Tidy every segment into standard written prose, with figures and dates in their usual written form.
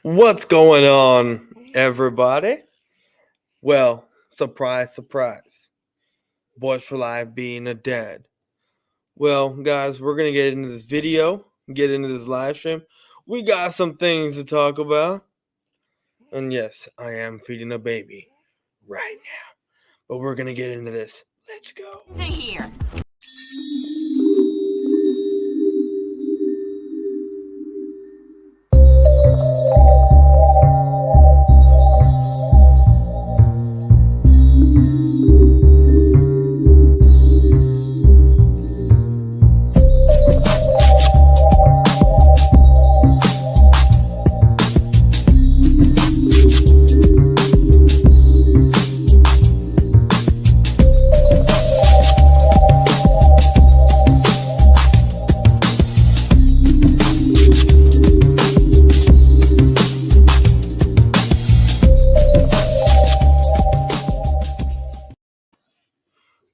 What's going on, everybody? Well, surprise, surprise. Boyz4Life being a dad. Well, guys, we're gonna get into this video, get into this live stream. We got some things to talk about. And yes, I am feeding a baby right now. But we're gonna get into this. Let's go. To here.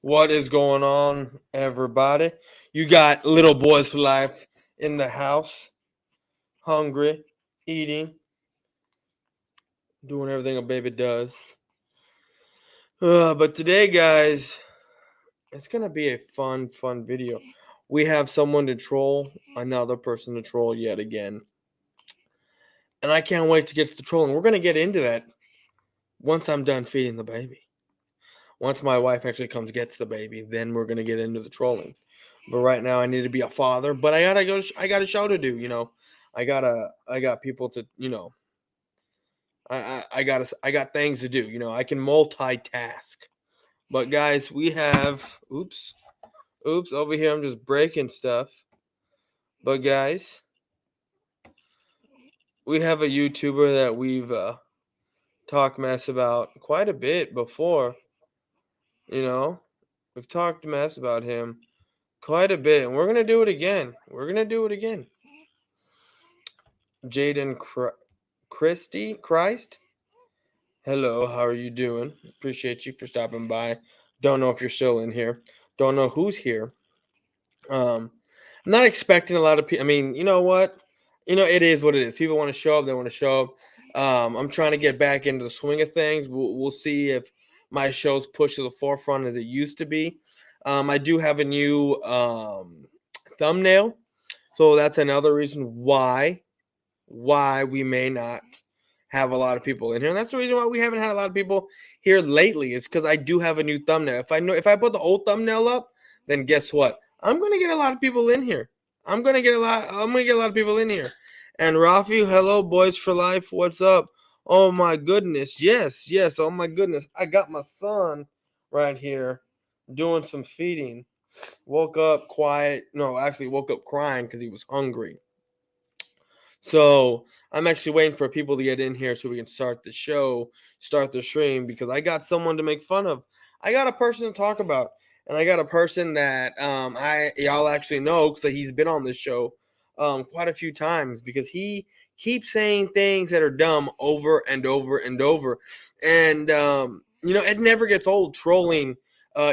What is going on, everybody? You got little Boyz4Life in the house, hungry, eating, doing everything a baby does. But today, guys, it's gonna be a fun video. We have someone to troll, another person to troll yet again, and I can't wait to get to the trolling. We're gonna get into that once I'm done feeding the baby. Once my wife actually comes gets the baby, then we're gonna get into the trolling. But right now, I need to be a father. But I gotta go. I got a show to do. I got people to. I got things to do. I can multitask. But guys, we have oops over here. I'm just breaking stuff. But guys, we have a YouTuber that we've talked mess about quite a bit before. We've talked mess about him quite a bit, and we're gonna do it again. Jaden Christ. Hello, how are you doing? Appreciate you for stopping by. Don't know if you're still in here. Don't know who's here. I'm not expecting a lot of people. I mean, you know what? It is what it is. People want to show up. They want to show up. I'm trying to get back into the swing of things. We'll see if my show's pushed to the forefront as it used to be. I do have a new thumbnail, so that's another reason why we may not have a lot of people in here. And that's the reason why we haven't had a lot of people here lately, is because I do have a new thumbnail. If I put the old thumbnail up, then guess what? I'm gonna get a lot of people in here. I'm gonna get a lot of people in here. And Rafi, hello, Boyz4Life. What's up? Oh my goodness. Yes. Oh my goodness. I got my son right here doing some feeding. Woke up quiet. No, actually woke up crying because he was hungry. So I'm actually waiting for people to get in here so we can start the show, start the stream, because I got someone to make fun of. I got a person to talk about, and I got a person that y'all actually know because he's been on this show quite a few times, because he keeps saying things that are dumb over and over and over, and it never gets old trolling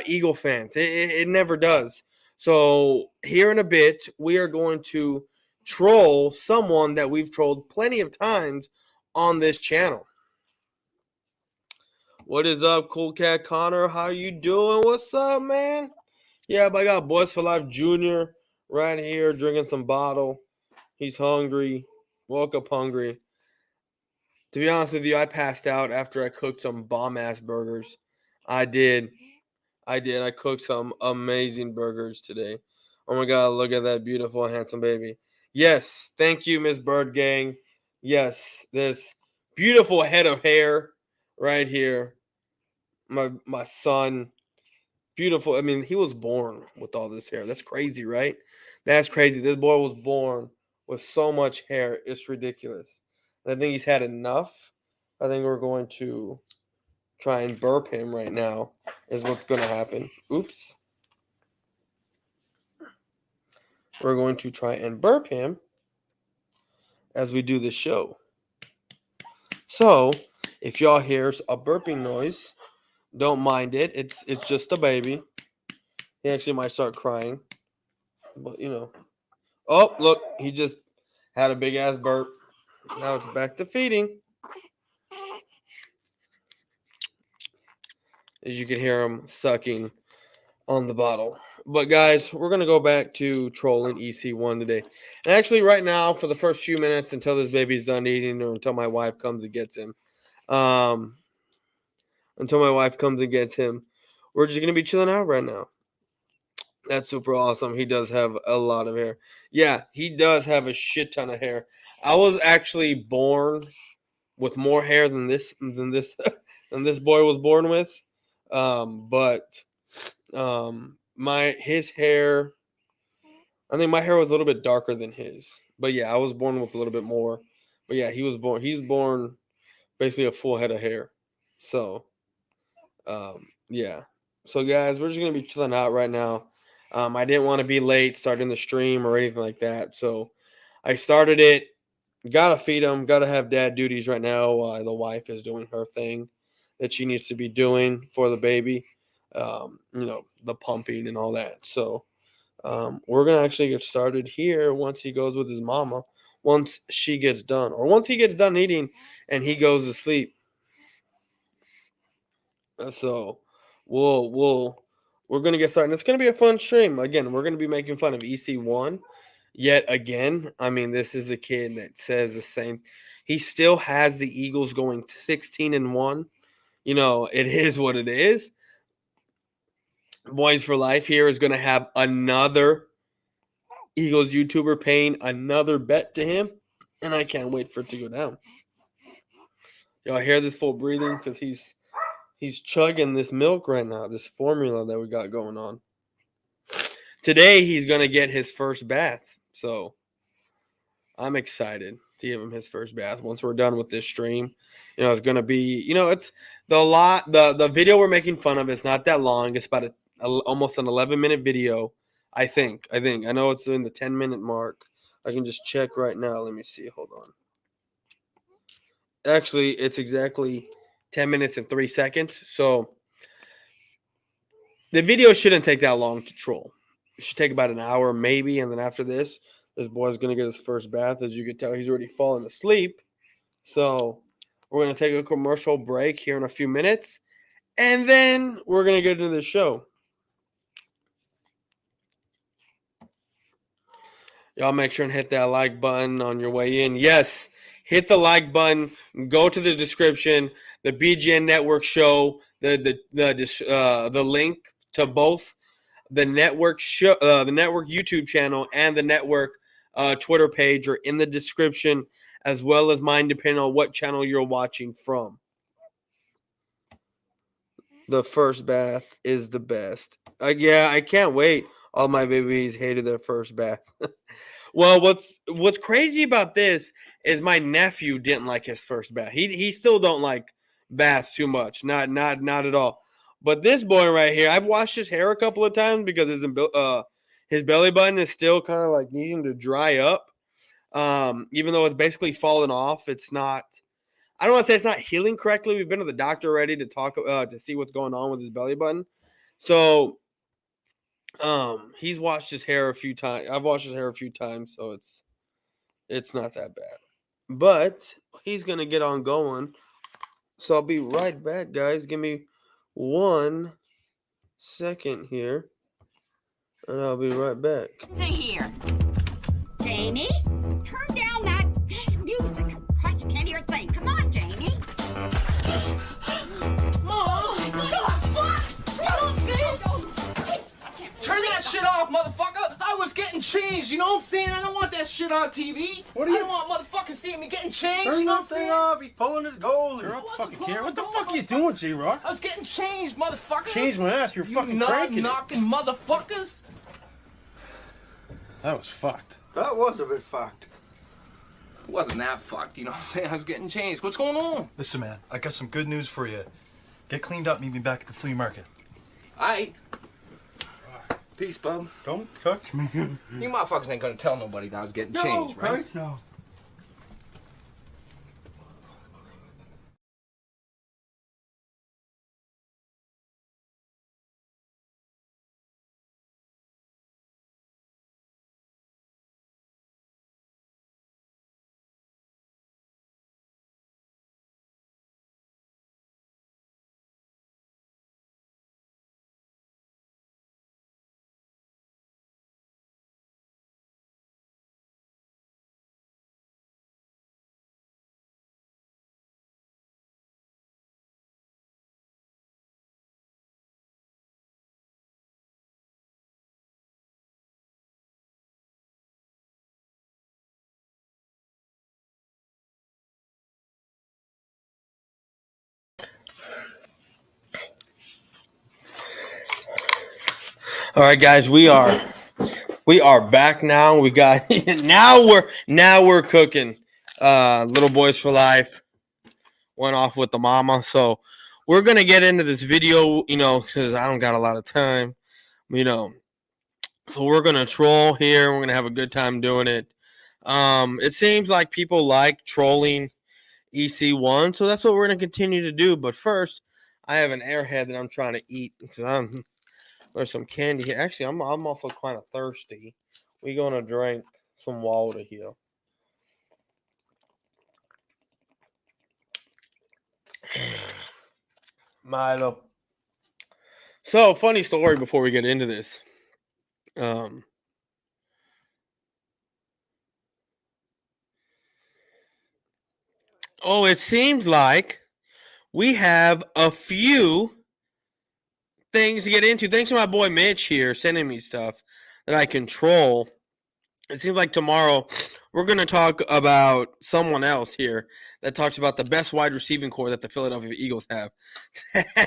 Eagle fans. It never does. So here in a bit, we are going to troll someone that we've trolled plenty of times on this channel. What is up, Cool Cat Connor? How you doing? What's up, man? Yeah, but I got Boyz4Life Jr. right here drinking some bottle. He's hungry. Woke up hungry. To be honest with you, I passed out after I cooked some bomb-ass burgers. I did. I cooked some amazing burgers today. Oh my God, look at that beautiful, handsome baby. Yes, thank you, Miss Bird Gang. Yes, this beautiful head of hair right here. My son, beautiful. I mean, he was born with all this hair. That's crazy, right? That's crazy. This boy was born with so much hair. It's ridiculous. And I think he's had enough. I think we're going to try and burp him right now, is what's going to happen. Oops. We're going to try and burp him as we do the show. So, if y'all hear a burping noise, don't mind it. It's just a baby. He actually might start crying. But, Oh, look. He just had a big-ass burp. Now it's back to feeding. As you can hear him sucking on the bottle. But guys, we're gonna go back to trolling EC1 today. And actually, right now, for the first few minutes until this baby's done eating, or until my wife comes and gets him, um, we're just gonna be chilling out right now. That's super awesome. He does have a lot of hair. Yeah, he does have a shit ton of hair. I was actually born with more hair than this than this boy was born with. But my his hair, I think my hair was a little bit darker than his. But yeah, I was born with a little bit more. But yeah, he's born basically a full head of hair. So yeah. So guys, we're just gonna be chilling out right now. I didn't want to be late starting the stream or anything like that. So I started it. Gotta feed him, gotta have dad duties right now while the wife is doing her thing that she needs to be doing for the baby. The pumping and all that. So we're gonna actually get started here once he goes with his mama, once she gets done, or once he gets done eating and he goes to sleep. So we're gonna get started. It's gonna be a fun stream. Again, we're gonna be making fun of EC1 yet again. I mean, this is a kid that says the same. He still has the Eagles going 16-1. It is what it is. Boyz4Life here is gonna have another Eagles YouTuber paying another bet to him, and I can't wait for it to go down. Y'all hear this full breathing because he's chugging this milk right now, this formula that we got going on. Today he's gonna get his first bath, so I'm excited to give him his first bath once we're done with this stream. It's gonna be, it's the video we're making fun of. It's not that long. It's about almost an 11-minute video. I think. I know it's in the 10-minute mark. I can just check right now. Let me see. Hold on. Actually, it's exactly 10 minutes and 3 seconds. So the video shouldn't take that long to troll. It should take about an hour maybe, and then after this boy's gonna get his first bath. As you can tell, he's already fallen asleep. So we're gonna take a commercial break here in a few minutes, and then we're gonna get into the show. Y'all make sure and hit that like button on your way in. Yes, hit the like button. Go to the description. The BGN Network show. The link to both the network show, the network YouTube channel, and the network Twitter page are in the description, as well as mine, depending on what channel you're watching from. The first bath is the best. Yeah, I can't wait. All my babies hated their first bath. Well, what's crazy about this is my nephew didn't like his first bath. He still don't like baths too much. Not at all. But this boy right here, I've washed his hair a couple of times because his belly button is still kind of like needing to dry up. Even though it's basically fallen off, it's not. I don't want to say it's not healing correctly. We've been to the doctor already to talk to see what's going on with his belly button. So he's washed his hair a few times. I've washed his hair a few times, so it's not that bad. But he's gonna get on going. So I'll be right back, guys. Give me 1 second here. And I'll be right back. Here. Jamie, turn down that damn music. I can't hear a thing. Come on, Jamie. Turn that shit off, motherfucker! I was getting changed, you know what I'm saying? I don't want that shit on TV. I don't want motherfuckers seeing me getting changed, you know what I'm saying? Off. He's pulling his goalie. I wasn't Fucking care. What the pulling fuck are you doing, J-Rock? I was getting changed, motherfucker! Change my ass. You're fucking You cranking knocking motherfuckers! That was fucked. That was a bit fucked. It wasn't that fucked, you know what I'm saying? I was getting changed. What's going on? Listen, man, I got some good news for you. Get cleaned up, meet me back at the flea market. Aight. Peace, bub. Don't touch me. You motherfuckers ain't gonna tell nobody that I was getting changed, right? Christ, no. All right, guys, we are back now. We got now we're cooking. Little Boys for Life went off with the mama, so we're gonna get into this video, because I don't got a lot of time, So we're gonna troll here. We're gonna have a good time doing it. It seems like people like trolling EC1, so that's what we're gonna continue to do. But first, I have an airhead that I'm trying to eat because there's some candy here. Actually, I'm also kind of thirsty. We're gonna drink some water here. Milo. So, funny story before we get into this. It seems like we have a few things to get into. Thanks to my boy Mitch here sending me stuff that I control. It seems like tomorrow we're going to talk about someone else here that talks about the best wide receiving core that the Philadelphia Eagles have.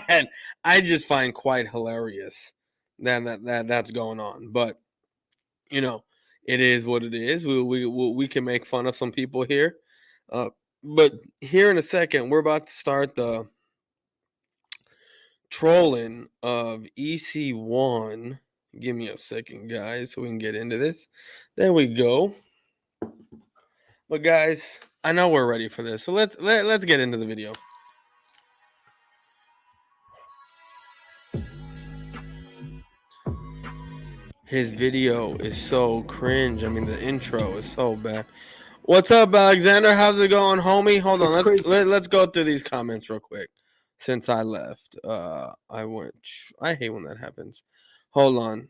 And I just find quite hilarious that's going on. But, it is what it is. We can make fun of some people here. But here in a second, we're about to start the trolling of EC1. Give me a second, guys, so we can get into this. There we go. But guys, I know we're ready for this, so let's get into the video. His video is so cringe. I mean, the intro is so bad. What's up, Alexander? How's it going, homie? Hold on, let's go through these comments real quick. Since I left, I hate when that happens. Hold on.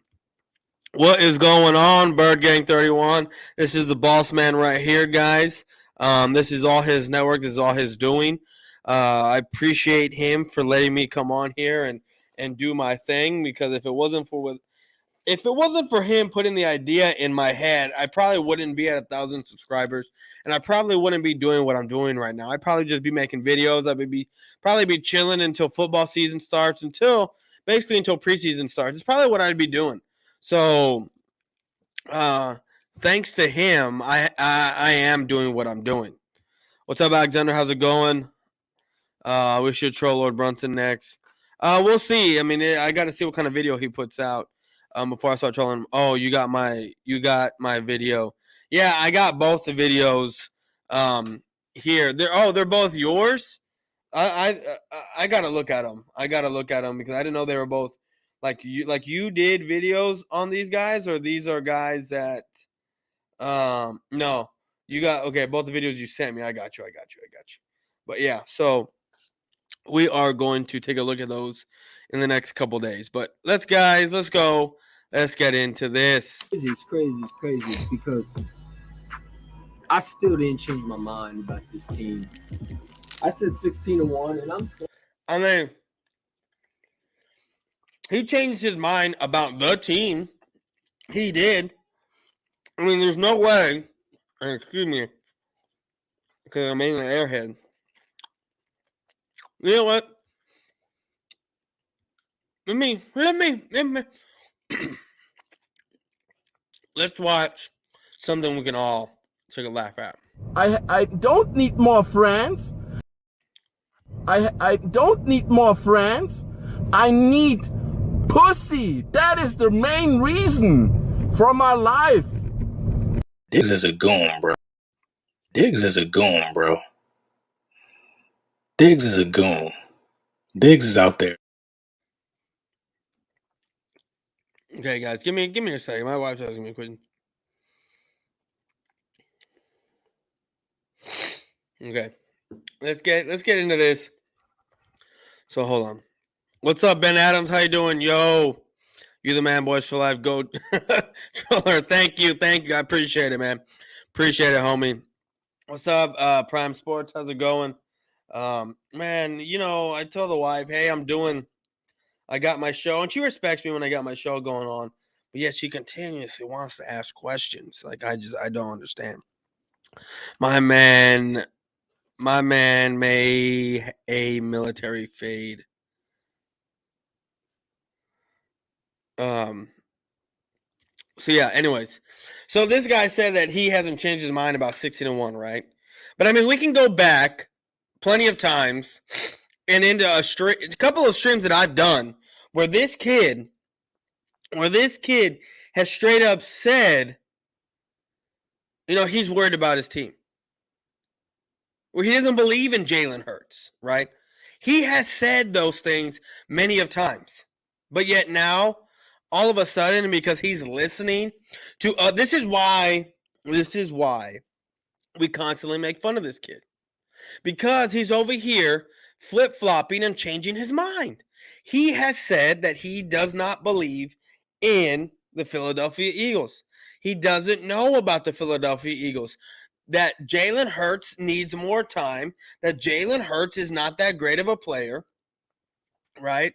What is going on, Bird Gang 31? This is the boss man right here, guys. This is all his network. This is all his doing. I appreciate him for letting me come on here and do my thing, because if it wasn't for him putting the idea in my head, I probably wouldn't be at 1,000 subscribers, and I probably wouldn't be doing what I'm doing right now. I'd probably just be making videos. I would probably be chilling until football season starts, until preseason starts. It's probably what I'd be doing. So, thanks to him, I am doing what I'm doing. What's up, Alexander? How's it going? We should troll Lord Brunson next. We'll see. I mean, I got to see what kind of video he puts out before I start trolling him. Oh, you got my video. Yeah, I got both the videos here. They're both yours. I gotta look at them. Because I didn't know they were both like you did videos on these guys, or these are guys that no, you got both the videos you sent me. I got you. But yeah, so we are going to take a look at those in the next couple days. But let's go. Let's get into this. It's crazy because I still didn't change my mind about this team. I said 16-1, and I'm still. I mean, he changed his mind about the team. He did. I mean, there's no way. Excuse me, because I'm eating an airhead. You know what? Let me. Let's watch something we can all take a laugh at. I don't need more friends. I don't need more friends. I need pussy. That is the main reason for my life. Diggs is a goon, bro. Diggs is a goon. Diggs is out there. Okay, guys, give me a second. My wife's asking me a question. Okay, let's get into this. So hold on. What's up, Ben Adams? How you doing? Yo, you the man, Boys for Life. Go, troller. Thank you. I appreciate it, man. Appreciate it, homie. What's up, Prime Sports? How's it going? Man, I tell the wife, hey, I got my show, and she respects me when I got my show going on, but yet she continuously wants to ask questions. Like, I don't understand. My man made a military fade. So yeah, anyways. So this guy said that he hasn't changed his mind about 16-1, right? But I mean, we can go back plenty of times and into a couple of streams that I've done where this kid has straight up said, he's worried about his team. Where he doesn't believe in Jalen Hurts, right? He has said those things many of times. But yet now, all of a sudden, because he's listening to this is why we constantly make fun of this kid. Because he's over here flip-flopping and changing his mind. He has said that he does not believe in the Philadelphia Eagles. He doesn't know about the Philadelphia Eagles. That Jalen Hurts needs more time, that Jalen Hurts is not that great of a player, right?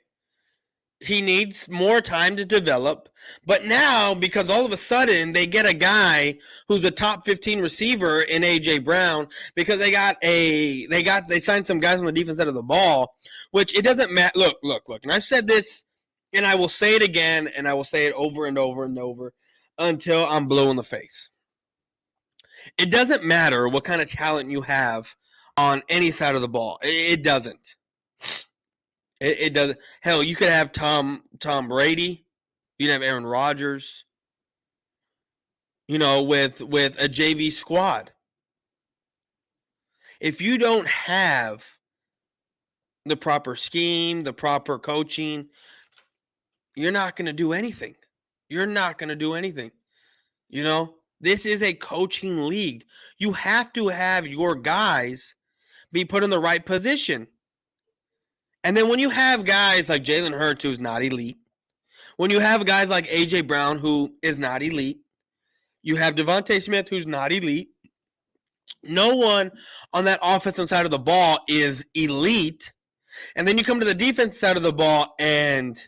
He needs more time to develop. But now, because all of a sudden they get a guy who's a top 15 receiver in A.J. Brown, because they signed some guys on the defense side of the ball, which it doesn't matter. Look. And I've said this, and I will say it again, and I will say it over and over and over until I'm blue in the face. It doesn't matter what kind of talent you have on any side of the ball. It doesn't. It doesn't. Hell, you could have Tom Brady. You could have Aaron Rodgers. With a JV squad. If you don't have the proper scheme, the proper coaching, you're not going to do anything. You're not going to do anything. This is a coaching league. You have to have your guys be put in the right position. And then when you have guys like Jalen Hurts, who's not elite, when you have guys like A.J. Brown, who is not elite, you have Devontae Smith, who's not elite. No one on that offensive side of the ball is elite. And then you come to the defense side of the ball, and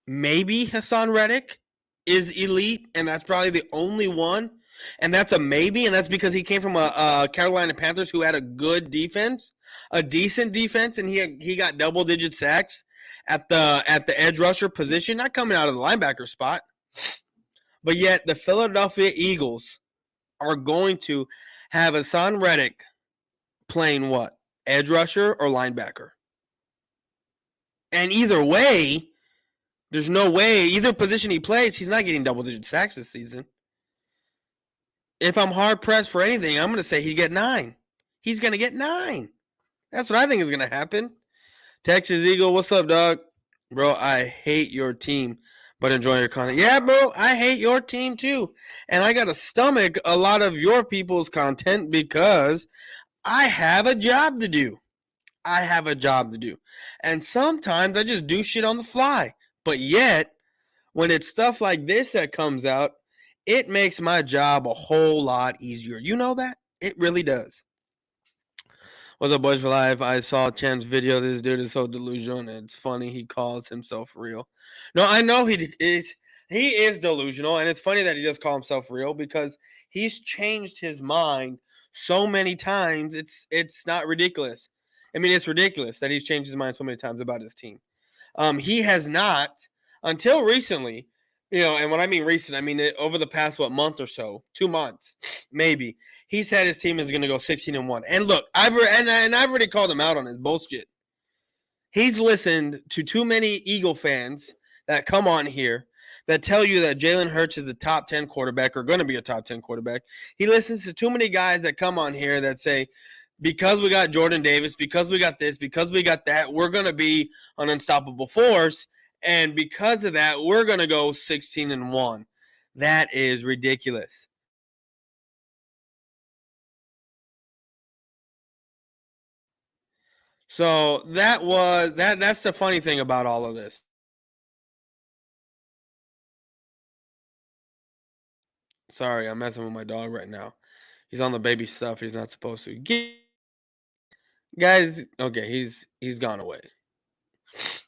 maybe Hassan Reddick is elite, and that's probably the only one. And that's a maybe, and that's because he came from a Carolina Panthers who had a good defense, a decent defense, and he got double-digit sacks at the edge rusher position, not coming out of the linebacker spot. But yet the Philadelphia Eagles are going to have Hassan Reddick playing what? Edge rusher or linebacker? And either way, there's no way, either position he plays, he's not getting double-digit sacks this season. If I'm hard-pressed for anything, I'm going to say he'd get 9. He's going to get 9. That's what I think is going to happen. Texas Eagle, what's up, dog? Bro, I hate your team, but enjoy your content. Yeah, bro, I hate your team too. And I got to stomach a lot of your people's content because I have a job to do. And sometimes I just do shit on the fly. But yet, when it's stuff like this that comes out, it makes my job a whole lot easier. You know that? It really does. What's up, Boyz4Life? I saw Chan's video. This dude is so delusional, and it's funny. He calls himself real. No, I know he is delusional, and it's funny that he does call himself real because he's changed his mind so many times. It's not ridiculous. I mean, it's ridiculous that he's changed his mind so many times about his team. He has not, until recently, and when I mean recent, I mean over the past, month or so, 2 months, maybe, he said his team is going to go 16-1. And look, I've already called him out on his bullshit. He's listened to too many Eagle fans that come on here that tell you that Jalen Hurts is a top 10 quarterback or going to be a top 10 quarterback. He listens to too many guys that come on here that say, because we got Jordan Davis, because we got this, because we got that, we're going to be an unstoppable force. And because of that, we're going to go 16-1. That is ridiculous. So that's the funny thing about all of this. Sorry, I'm messing with my dog right now. He's on the baby stuff he's not supposed to. Guys, okay, he's gone away.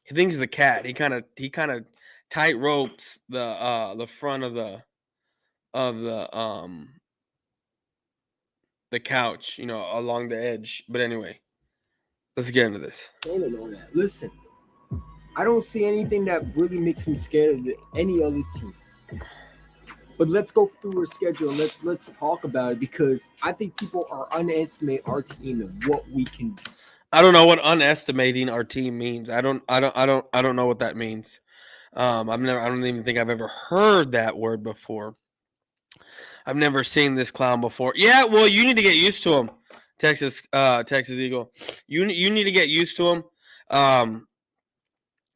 He thinks he's the cat. He kind of tight ropes the front of the couch, along the edge. But anyway, let's get into this. Listen, I don't see anything that really makes me scared of any other team. But let's go through our schedule. Let's talk about it because I think people are underestimating our team and what we can do. I don't know what underestimating our team means. I don't know what that means. I don't even think I've ever heard that word before. I've never seen this clown before. Yeah, well, you need to get used to him, Texas Eagle. You need to get used to him.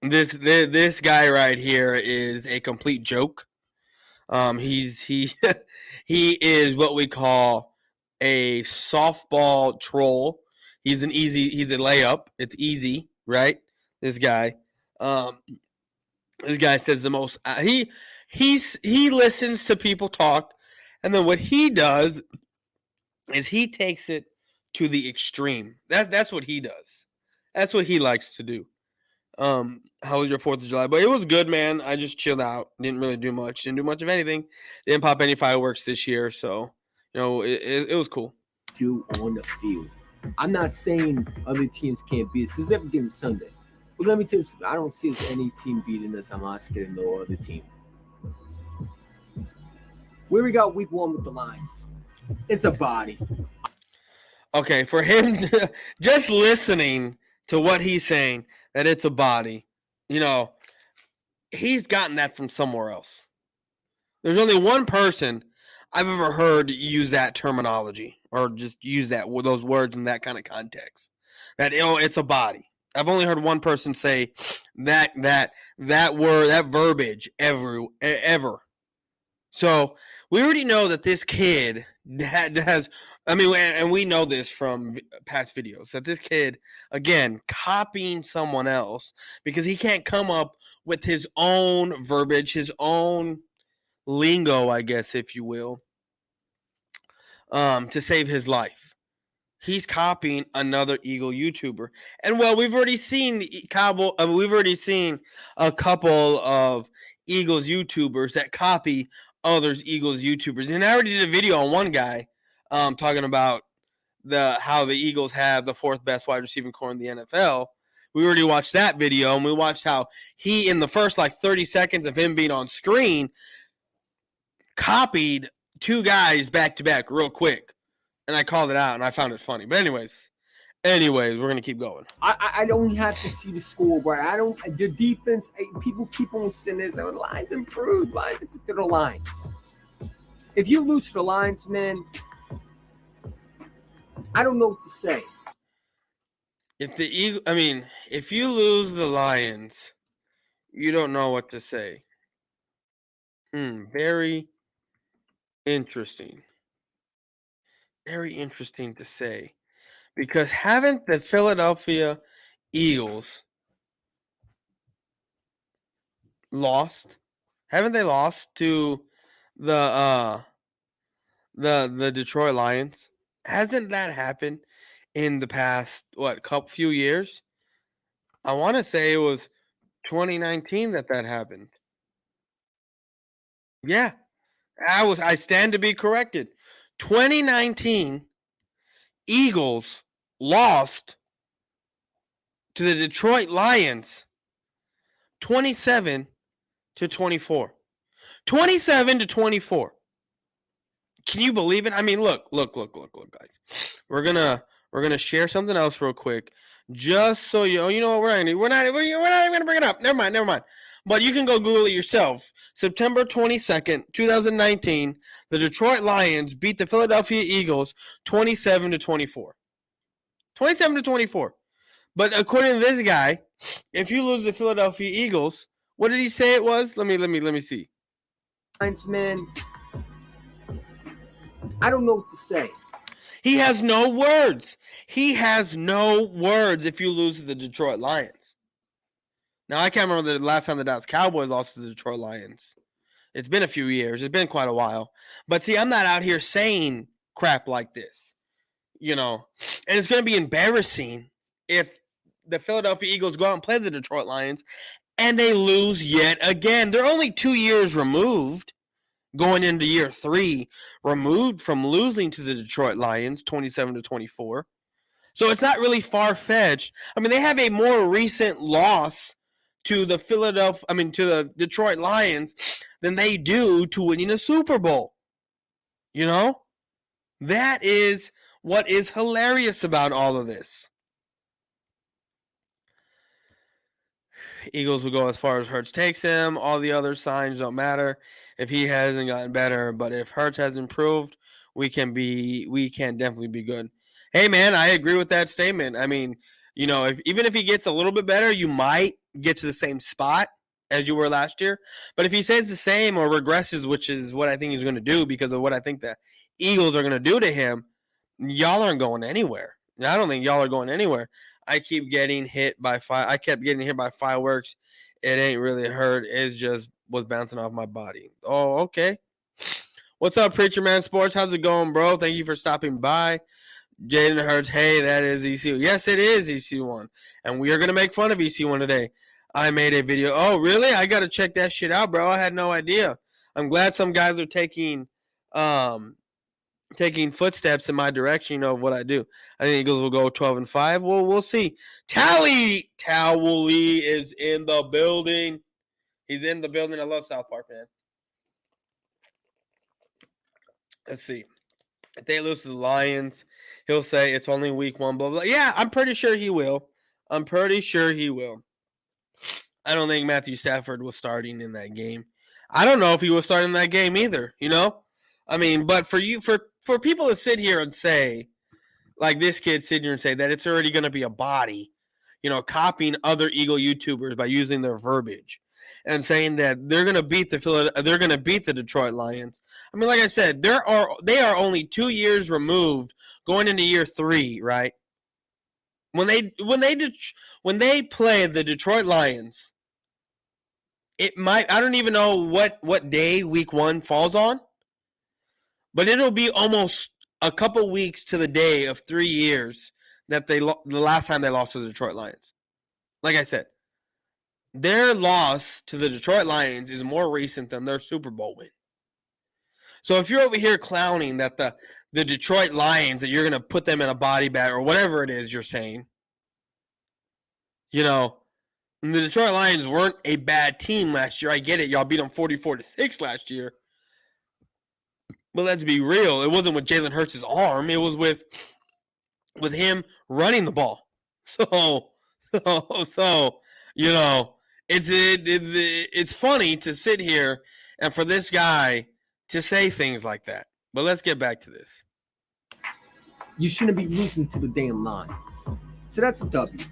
This guy right here is a complete joke. He he is what we call a softball troll. He's a layup. It's easy, right? This guy says the most. He listens to people talk, and then what he does is he takes it to the extreme. That's what he does. That's what he likes to do. How was your 4th of July? But it was good, man. I just chilled out. Didn't really do much. Didn't do much of anything. Didn't pop any fireworks this year, so it was cool. Do on the field. I'm not saying other teams can't beat us. This is every game Sunday. But let me tell you, I don't see any team beating us. I'm not scared of no other team. Where we got week 1 with the Lions. It's a body. Okay, for him, just listening to what he's saying, that it's a body, he's gotten that from somewhere else. There's only one person I've ever heard use that terminology or just use those words in that kind of context. That it's a body. I've only heard one person say that word, that verbiage ever. So we already know that this kid has. I mean, and we know this from past videos that this kid, again, copying someone else because he can't come up with his own verbiage, his own lingo, I guess, if you will, to save his life. He's copying another Eagle YouTuber, and we've already seen we've already seen a couple of Eagles YouTubers that copy others Eagles YouTubers, and I already did a video on one guy. Talking about how the Eagles have the 4th best wide receiving core in the NFL. We already watched that video, and we watched how he, in the first 30 seconds of him being on screen, copied 2 guys back to back real quick, and I called it out, and I found it funny. But anyways, we're gonna keep going. I don't have to see the scoreboard. I don't. The defense. People keep on saying this. The Lions improved. To the Lions. If you lose to the Lions, man. I don't know what to say. If you lose the Lions, you don't know what to say. Very interesting. Very interesting to say. Because haven't the Philadelphia Eagles lost? Haven't they lost to the Detroit Lions? Hasn't that happened in the past few years? I want to say it was 2019 that happened. Yeah, I stand to be corrected. 2019 Eagles lost to the Detroit Lions 27-24. 27-24. Can you believe it? I mean, look, guys. We're gonna share something else real quick, just so you know what we're not even gonna bring it up. Never mind. But you can go Google it yourself. September 22nd, 2019, the Detroit Lions beat the Philadelphia Eagles 27-24. 27-24. But according to this guy, if you lose the Philadelphia Eagles, what did he say it was? Let me see. Lions, man. I don't know what to say. He has no words. If you lose to the Detroit Lions. Now, I can't remember the last time the Dallas Cowboys lost to the Detroit Lions. It's been a few years. It's been quite a while. But see, I'm not out here saying crap like this. And it's going to be embarrassing if the Philadelphia Eagles go out and play the Detroit Lions and they lose yet again. They're only 2 years removed. Going into year 3, removed from losing to the Detroit Lions 27-24. So it's not really far-fetched. I mean, they have a more recent loss to the to the Detroit Lions than they do to winning a Super Bowl. You know? That is what is hilarious about all of this. Eagles will go as far as Hurts takes him. All the other signs don't matter if he hasn't gotten better. But if Hurts has improved, we can definitely be good. Hey, man, I agree with that statement. I mean, you know, even if he gets a little bit better, you might get to the same spot as you were last year. But if he stays the same or regresses, which is what I think he's going to do because of what I think the Eagles are going to do to him, y'all aren't going anywhere. I don't think y'all are going anywhere. I kept getting hit by fireworks. It ain't really hurt. It just was bouncing off my body. Oh, okay. What's up, Preacher Man Sports? How's it going, bro? Thank you for stopping by. Jaden Hurts, hey, that is EC1. Yes, it is EC1. And we are going to make fun of EC1 today. I made a video. Oh, really? I got to check that shit out, bro. I had no idea. I'm glad some guys are taking footsteps in my direction, you know, of what I do. I think Eagles will go 12-5. Well, we'll see. Towley is in the building. He's in the building. I love South Park, man. Let's see. If they lose to the Lions, he'll say it's only week 1, blah, blah. Yeah, I'm pretty sure he will. I don't think Matthew Stafford was starting in that game. I don't know if he was starting in that game either, you know? I mean, but for people to sit here and say, like this kid sitting here and say that it's already going to be a body, you know, copying other Eagle YouTubers by using their verbiage and saying that they're going to beat the Detroit Lions. I mean, like I said, they are only 2 years removed, going into year 3, right? When they play the Detroit Lions, I don't even know what day week 1 falls on. But it'll be almost a couple weeks to the day of 3 years that the last time they lost to the Detroit Lions. Like I said, their loss to the Detroit Lions is more recent than their Super Bowl win. So if you're over here clowning that the Detroit Lions, that you're going to put them in a body bag or whatever it is you're saying, you know, the Detroit Lions weren't a bad team last year. I get it. Y'all beat them 44-6 last year. But let's be real. It wasn't with Jalen Hurts' arm. It was with him running the ball. So you know, it's funny to sit here and for this guy to say things like that. But let's get back to this. You shouldn't be losing to the damn Lions. So that's a W.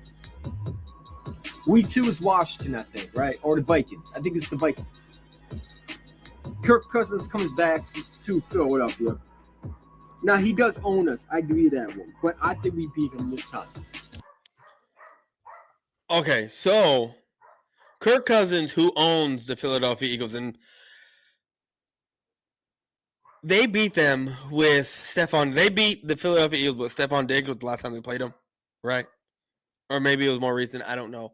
Week 2 is Washington, I think, right? Or the Vikings. I think it's the Vikings. Kirk Cousins comes back to Philadelphia. Now, he does own us. I agree with that one. But I think we beat him this time. Okay, so Kirk Cousins, who owns the Philadelphia Eagles, and they beat them with they beat the Philadelphia Eagles with Stephon Diggs was the last time they played them, right? Or maybe it was more recent. I don't know.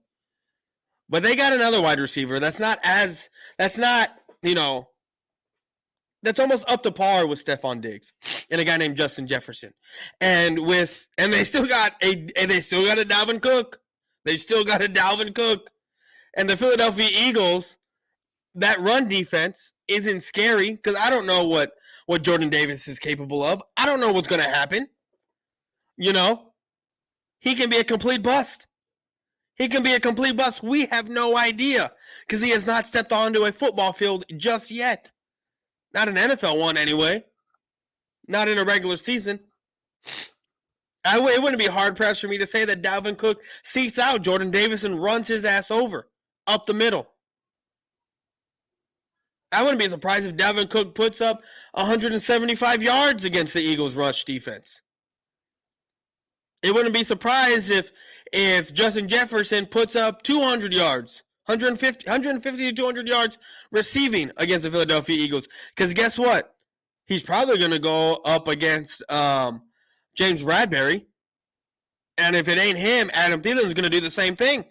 But they got another wide receiver that's almost up to par with Stephon Diggs and a guy named Justin Jefferson. And they still got a Dalvin Cook. And the Philadelphia Eagles, that run defense isn't scary because I don't know what Jordan Davis is capable of. I don't know what's going to happen. You know, he can be a complete bust. We have no idea because he has not stepped onto a football field just yet. Not an NFL one, anyway. Not in a regular season. It wouldn't be hard-pressed for me to say that Dalvin Cook seeks out Jordan Davis and runs his ass over up the middle. I wouldn't be surprised if Dalvin Cook puts up 175 yards against the Eagles' rush defense. It wouldn't be surprised if Justin Jefferson puts up 200 yards. 150 to 200 yards receiving against the Philadelphia Eagles. Because guess what? He's probably going to go up against James Bradbury. And if it ain't him, Adam Thielen is going to do the same thing.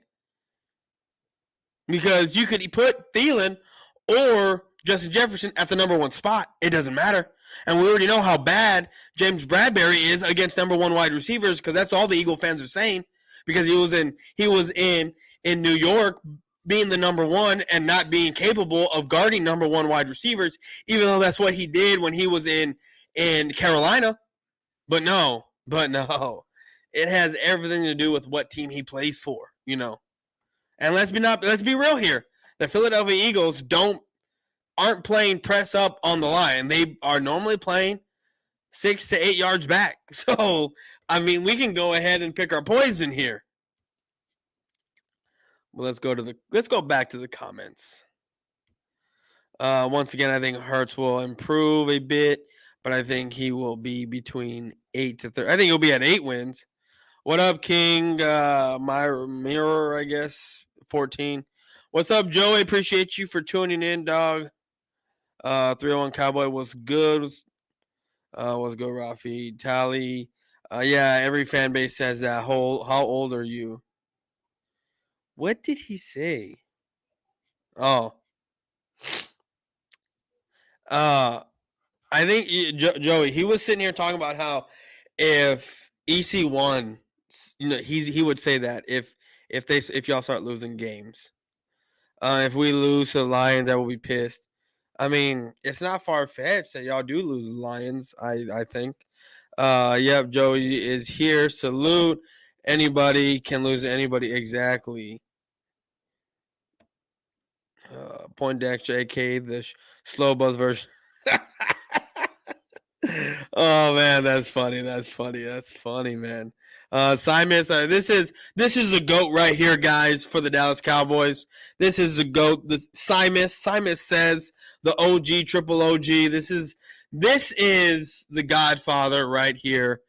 Because you could put Thielen or Justin Jefferson at the number 1 spot. It doesn't matter. And we already know how bad James Bradbury is against number 1 wide receivers because that's all the Eagle fans are saying. Because he was in New York being the number one and not being capable of guarding number one wide receivers, even though that's what he did when he was in Carolina. But no, it has everything to do with what team he plays for, And let's be real here. The Philadelphia Eagles aren't playing press up on the line. They are normally playing 6 to 8 yards back. So, I mean, we can go ahead and pick our poison here. Well, let's go back to the comments. Once again, I think Hurts will improve a bit, but I think he will be between 8 to 30. I think he'll be at 8 wins. What up, King? My mirror, I guess, 14. What's up, Joey? Appreciate you for tuning in, dog. 301 Cowboy was good. Was good, Rafi. Tally. Yeah, every fan base says that. How old are you? What did he say? Oh. I think Joey, he was sitting here talking about how if EC won, he would say that if y'all start losing games. If we lose to the Lions, I will be pissed. I mean, it's not far-fetched that y'all do lose the Lions, I think. Yep, Joey is here. Salute. Anybody can lose to anybody. Exactly. Poindexter, a.k.a. the slow buzz version. Oh, man, that's funny. That's funny, man. Simon, this is the GOAT right here, guys, for the Dallas Cowboys. This is the GOAT. Simon says the OG, triple OG. This is the Godfather right here.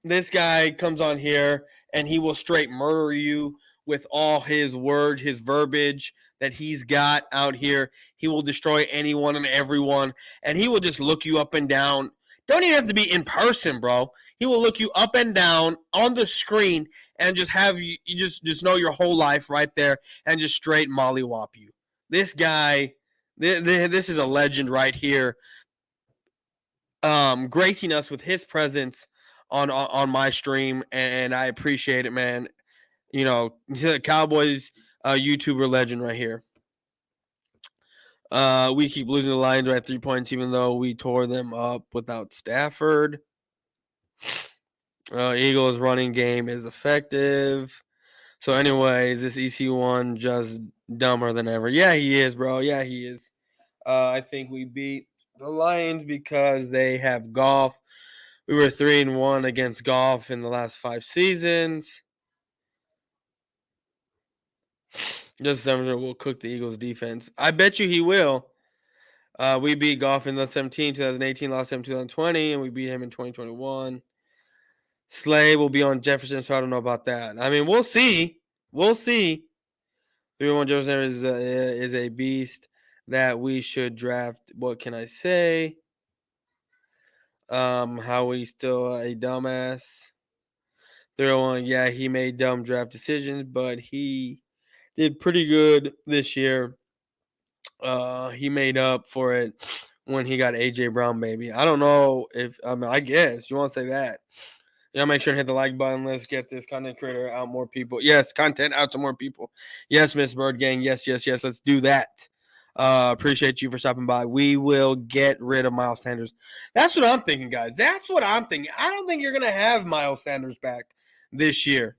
This guy comes on here and he will straight murder you with all his words, his verbiage that he's got out here. He will destroy anyone and everyone, and he will just look you up and down. Don't even have to be in person, bro. He will look you up and down on the screen and just have you just know your whole life right there and just straight mollywop you. This guy, this is a legend right here, gracing us with his presence on my stream, and I appreciate it, man. Cowboys YouTuber legend right here. We keep losing the Lions by 3 points, even though we tore them up without Stafford. Eagles running game is effective. So, anyways, this EC1 just dumber than ever. Yeah, he is, bro. Yeah, he is. I think we beat the Lions because they have Goff. We were 3-1 against Goff in the last 5 seasons. Justin Jefferson will cook the Eagles defense. I bet you he will. We beat Goff in 2017, 2018, lost him in 2020, and we beat him in 2021. Slay will be on Jefferson, so I don't know about that. I mean, we'll see. 3-1 Jefferson is a beast that we should draft. What can I say? Howie still a dumbass. 3-1, yeah, he made dumb draft decisions, but he did pretty good this year. He made up for it when he got AJ Brown, baby. I don't know I guess you want to say that. Yeah, make sure to hit the like button. Let's get this content creator out more people. Yes, content out to more people. Yes, Miss Bird Gang. Yes. Let's do that. Appreciate you for stopping by. We will get rid of Miles Sanders. That's what I'm thinking, guys. That's what I'm thinking. I don't think you're gonna have Miles Sanders back this year.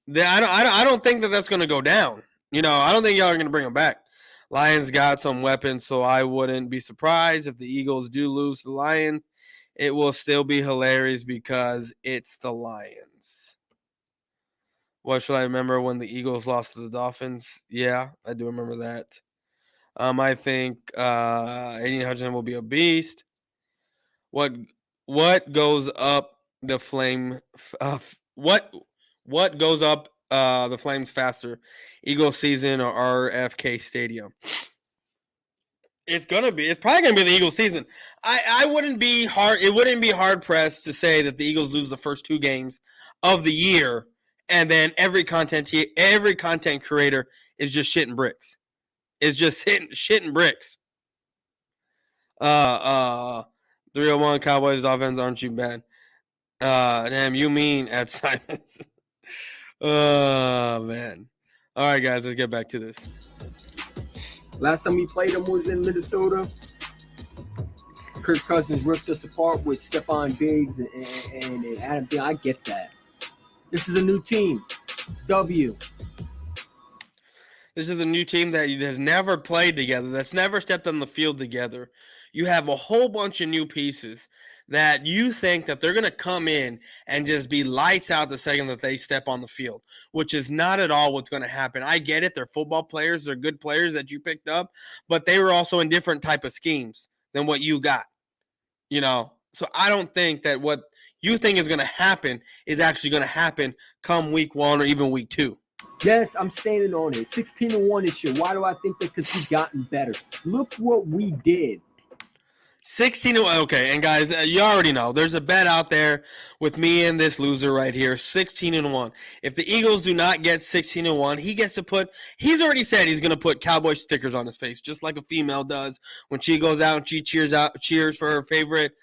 I don't think that's gonna go down. I don't think y'all are gonna bring him back. Lions got some weapons, so I wouldn't be surprised if the Eagles do lose to the Lions. It will still be hilarious because it's the Lions. What should I remember when the Eagles lost to the Dolphins? Yeah, I do remember that. I think Aiden Hutchinson will be a beast. What goes up the flame? What goes up the flames faster? Eagles season or RFK Stadium? It's probably gonna be the Eagles season. It wouldn't be hard pressed to say that the Eagles lose the first 2 games of the year, and then every content creator is just shitting bricks. It's just shitting bricks. 301 Cowboys offense aren't you bad? Damn, you mean at Simons. Oh, man. All right, guys, let's get back to this. Last time we played him was in Minnesota. Kirk Cousins ripped us apart with Stephon Diggs and Adam Thielen. I get that. This is a new team. W. This is a new team that has never played together, that's never stepped on the field together. You have a whole bunch of new pieces that you think that they're going to come in and just be lights out the second that they step on the field, which is not at all what's going to happen. I get it. They're football players. They're good players that you picked up, but they were also in different type of schemes than what you got, So I don't think that what you think is going to happen is actually going to happen come week 1 or even week 2. Yes, I'm standing on it. 16-1 this year. Why do I think that? Because we've gotten better. Look what we did. 16. Okay, and guys, you already know there's a bet out there with me and this loser right here. 16-1. If the Eagles do not get 16-1, he gets to put. He's already said he's going to put cowboy stickers on his face, just like a female does when she goes out and she cheers for her favorite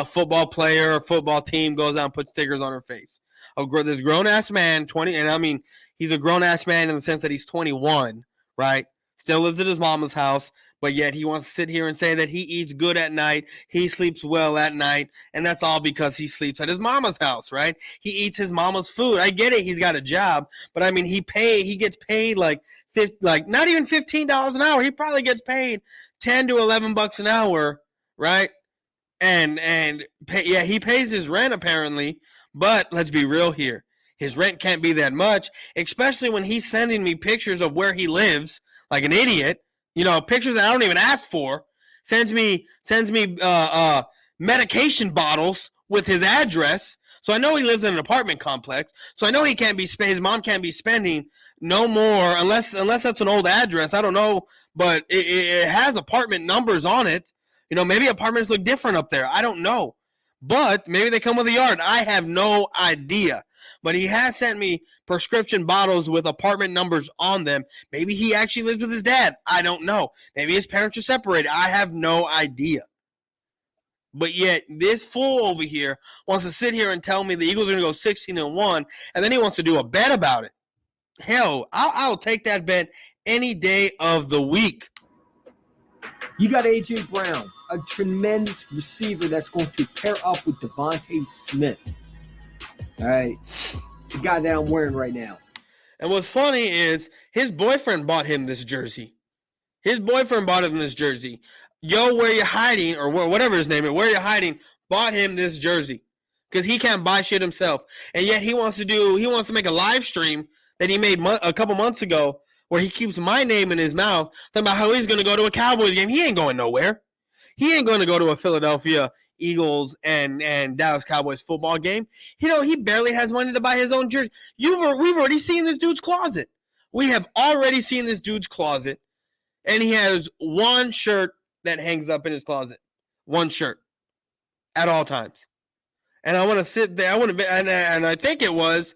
football player or football team. Goes out and puts stickers on her face. This grown ass man, 20, and I mean he's a grown ass man in the sense that he's 21, right? Still lives at his mama's house, but yet he wants to sit here and say that he eats good at night, he sleeps well at night, and that's all because he sleeps at his mama's house, right? He eats his mama's food. I get it, he's got a job, but I mean he gets paid like not even $15 an hour. He probably gets paid $10 to $11 an hour, right? He pays his rent apparently, but let's be real here. His rent can't be that much, especially when he's sending me pictures of where he lives, like an idiot. Pictures that I don't even ask for. Sends me medication bottles with his address. So I know he lives in an apartment complex. So I know his mom can't be spending no more unless that's an old address. I don't know, but it has apartment numbers on it. Maybe apartments look different up there. I don't know. But maybe they come with a yard. I have no idea. But he has sent me prescription bottles with apartment numbers on them. Maybe he actually lives with his dad. I don't know. Maybe his parents are separated. I have no idea. But yet, this fool over here wants to sit here and tell me the Eagles are going to go 16-1, and then he wants to do a bet about it. Hell, I'll take that bet any day of the week. You got A.J. Brown, a tremendous receiver that's going to pair up with Devontae Smith. All right. The guy that I'm wearing right now. And what's funny is his boyfriend bought him this jersey. Yo, where you hiding, or whatever his name is, where you hiding, bought him this jersey. Because he can't buy shit himself. And yet he wants to make a live stream that he made a couple months ago where he keeps my name in his mouth, talking about how he's going to go to a Cowboys game. He ain't going nowhere. He ain't going to go to a Philadelphia Eagles and Dallas Cowboys football game. He barely has money to buy his own jersey. We've already seen this dude's closet. We have already seen this dude's closet, and he has one shirt that hangs up in his closet. One shirt at all times. And I want to sit there. And I think it was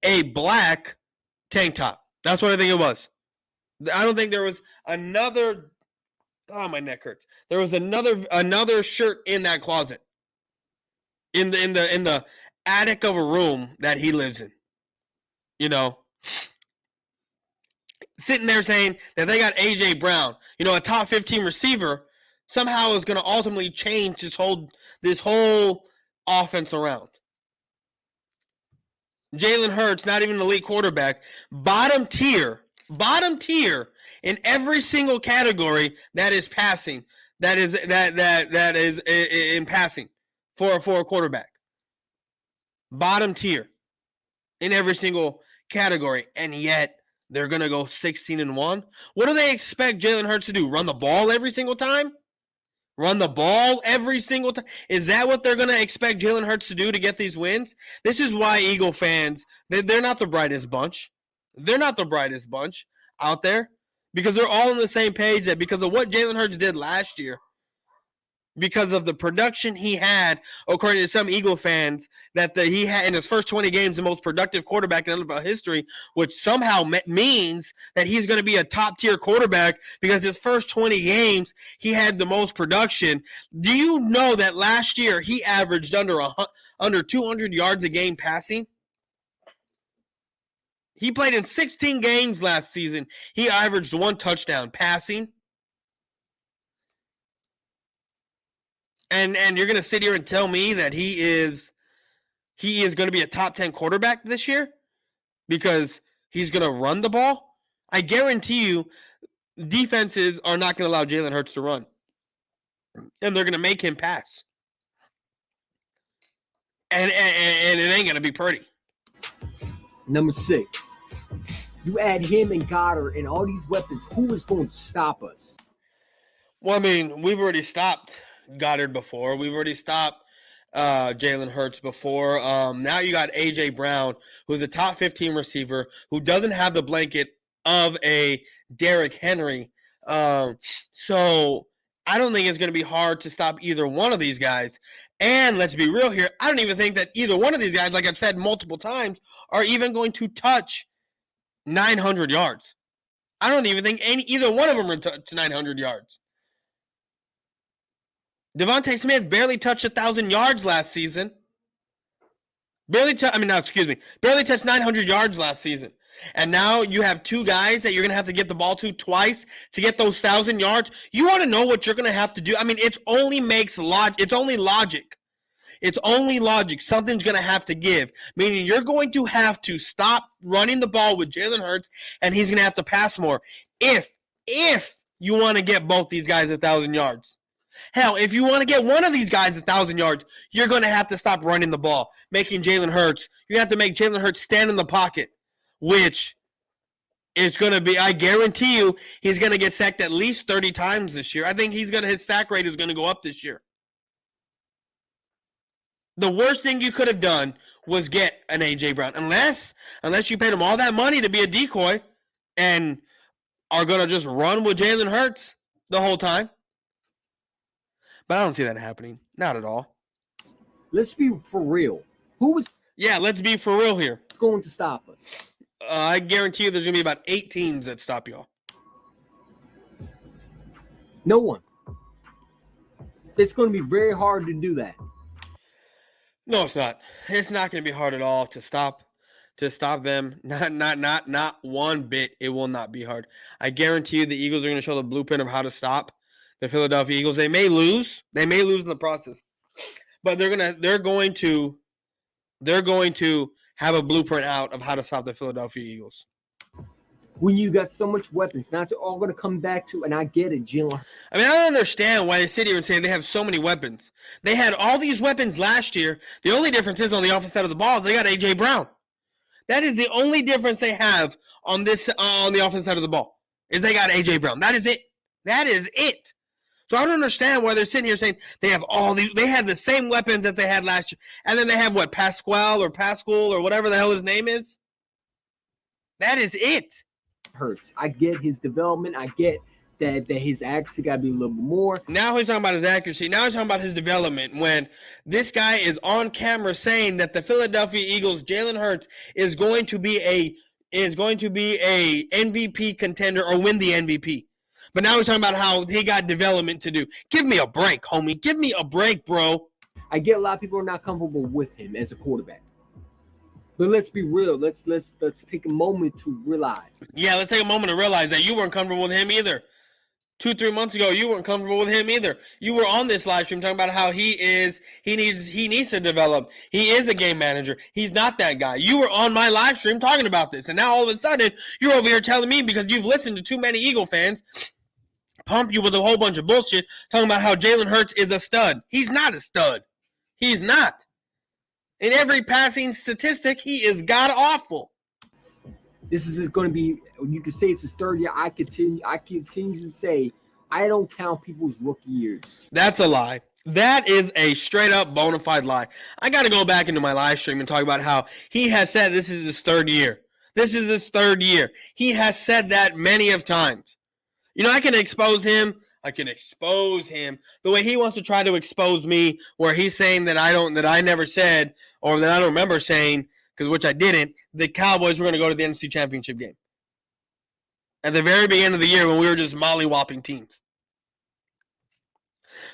a black tank top. That's what I think it was. I don't think there was another. Oh, my neck hurts. There was another shirt in that closet, in the attic of a room that he lives in. Sitting there saying that they got A.J. Brown, a top 15 receiver, somehow is going to ultimately change this whole offense around. Jalen Hurts, not even an elite quarterback, bottom tier in every single category that is passing, that is in passing for a quarterback. Bottom tier in every single category, and yet they're going to go 16-1. What do they expect Jalen Hurts to do? Run the ball every single time? Is that what they're going to expect Jalen Hurts to do to get these wins? This is why Eagle fans, they're not the brightest bunch. They're not the brightest bunch out there, because they're all on the same page that because of what Jalen Hurts did last year, because of the production he had, according to some Eagle fans, that he had in his first 20 games the most productive quarterback in NFL history, which somehow means that he's going to be a top-tier quarterback because his first 20 games he had the most production. Do you know that last year he averaged under 200 yards a game passing? He played in 16 games last season. He averaged 1 touchdown passing. And you're going to sit here and tell me that he is going to be a top 10 quarterback this year because he's going to run the ball? I guarantee you defenses are not going to allow Jalen Hurts to run. And they're going to make him pass. And it ain't going to be pretty. Number 6. You add him and Goddard and all these weapons. Who is going to stop us? Well, I mean, we've already stopped Goddard before. We've already stopped Jalen Hurts before. Now you got A.J. Brown, who's a top 15 receiver, who doesn't have the blanket of a Derrick Henry. So I don't think it's going to be hard to stop either one of these guys. And let's be real here, I don't even think that either one of these guys, like I've said multiple times, are even going to touch 900 yards. I don't even think either one of them are touch 900 yards. Devontae Smith barely touched 1,000 yards last season. Barely touched 900 yards last season. And now you have 2 guys that you're going to have to get the ball to twice to get those 1,000 yards. You want to know what you're going to have to do? I mean, it's only logic. It's only logic. Something's going to have to give. Meaning you're going to have to stop running the ball with Jalen Hurts, and he's going to have to pass more. If you want to get both these guys 1,000 yards. Hell, if you want to get one of these guys 1,000 yards, you're going to have to stop running the ball, making Jalen Hurts. You have to make Jalen Hurts stand in the pocket, which is going to be, I guarantee you, he's going to get sacked at least 30 times this year. I think his sack rate is going to go up this year. The worst thing you could have done was get an A.J. Brown, unless you paid him all that money to be a decoy and are going to just run with Jalen Hurts the whole time. But I don't see that happening. Not at all. Let's be for real. Let's be for real here. Going to stop us? I guarantee you there's going to be about 8 teams that stop y'all. No one. It's going to be very hard to do that. No, it's not. It's not going to be hard at all to stop them. Not one bit. It will not be hard. I guarantee you the Eagles are going to show the blueprint of how to stop the Philadelphia Eagles. They may lose. They may lose in the process. But they're going to have a blueprint out of how to stop the Philadelphia Eagles. When you got so much weapons, now it's all going to come back to, and I get it, Jalen. I mean, I don't understand why they sit here and say they have so many weapons. They had all these weapons last year. The only difference is on the offensive side of the ball is they got A.J. Brown. That is the only difference they have on the offensive side of the ball is they got A.J. Brown. That is it. That is it. So I don't understand why they're sitting here saying they have they had the same weapons that they had last year. And then they have Pascal or whatever the hell his name is. That is it. Hurts. I get his development. I get that his accuracy got to be a little bit more. Now he's talking about his accuracy. Now he's talking about his development. When this guy is on camera saying that the Philadelphia Eagles, Jalen Hurts, is going to be a MVP contender or win the MVP. But now he's talking about how he got development to do. Give me a break, homie. Give me a break, bro. I get a lot of people are not comfortable with him as a quarterback. But let's be real. Let's take a moment to realize. Yeah, let's take a moment to realize that you weren't comfortable with him either. 2-3 months ago, you weren't comfortable with him either. You were on this live stream talking about how he needs to develop. He is a game manager. He's not that guy. You were on my live stream talking about this, and now all of a sudden you're over here telling me because you've listened to too many Eagle fans pump you with a whole bunch of bullshit talking about how Jalen Hurts is a stud. He's not a stud. He's not. In every passing statistic, he is god-awful. This is going to be, you can say it's his 3rd year. I continue to say, I don't count people's rookie years. That's a lie. That is a straight-up bona fide lie. I got to go back into my live stream and talk about how he has said this is his 3rd year. This is his 3rd year. He has said that many of times. You know, I can expose him the way he wants to try to expose me, where he's saying that I never said, or that I don't remember saying, which I didn't, the Cowboys were going to go to the NFC Championship game. At the very beginning of the year when we were just molly-whopping teams.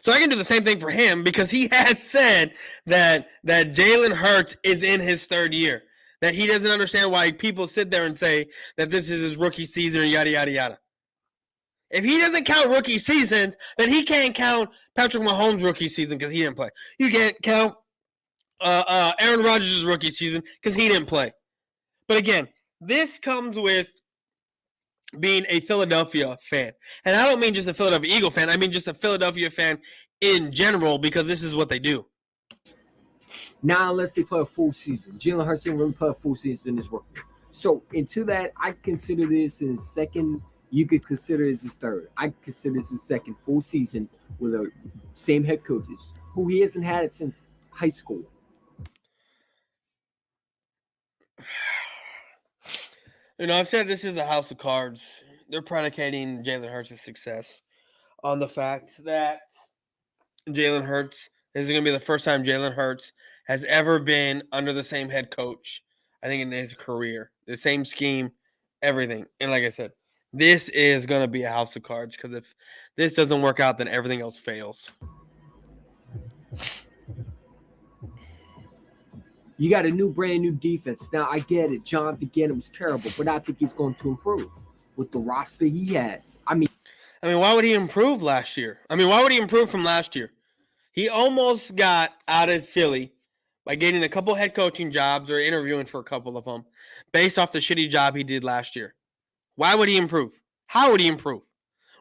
So I can do the same thing for him because he has said that Jalen Hurts is in his 3rd year. that he doesn't understand why people sit there and say that this is his rookie season or yada, yada, yada. If he doesn't count rookie seasons, then he can't count Patrick Mahomes' rookie season because he didn't play. You can't count Aaron Rodgers' rookie season because he didn't play. But again, this comes with being a Philadelphia fan. And I don't mean just a Philadelphia Eagle fan. I mean just a Philadelphia fan in general because this is what they do. Now, unless they play a full season. Jalen Hurts didn't really play a full season in his rookie. So, into that, I consider this his second. You could consider this his third. I consider this his second full season with the same head coaches, who he hasn't had it since high school. You know, I've said this is a house of cards. They're predicating Jalen Hurts' success on the fact that Jalen Hurts, this is going to be the first time Jalen Hurts has ever been under the same head coach, I think, in his career. The same scheme, everything. And like I said, this is going to be a house of cards because if this doesn't work out, then everything else fails. You got a brand new defense. Now, I get it. Jonathan Gannon was terrible, but I think he's going to improve with the roster he has. I mean, why would he improve last year? Why would he improve from last year? He almost got out of Philly by getting a couple head coaching jobs or interviewing for a couple of them based off the shitty job he did last year. Why would he improve? How would he improve?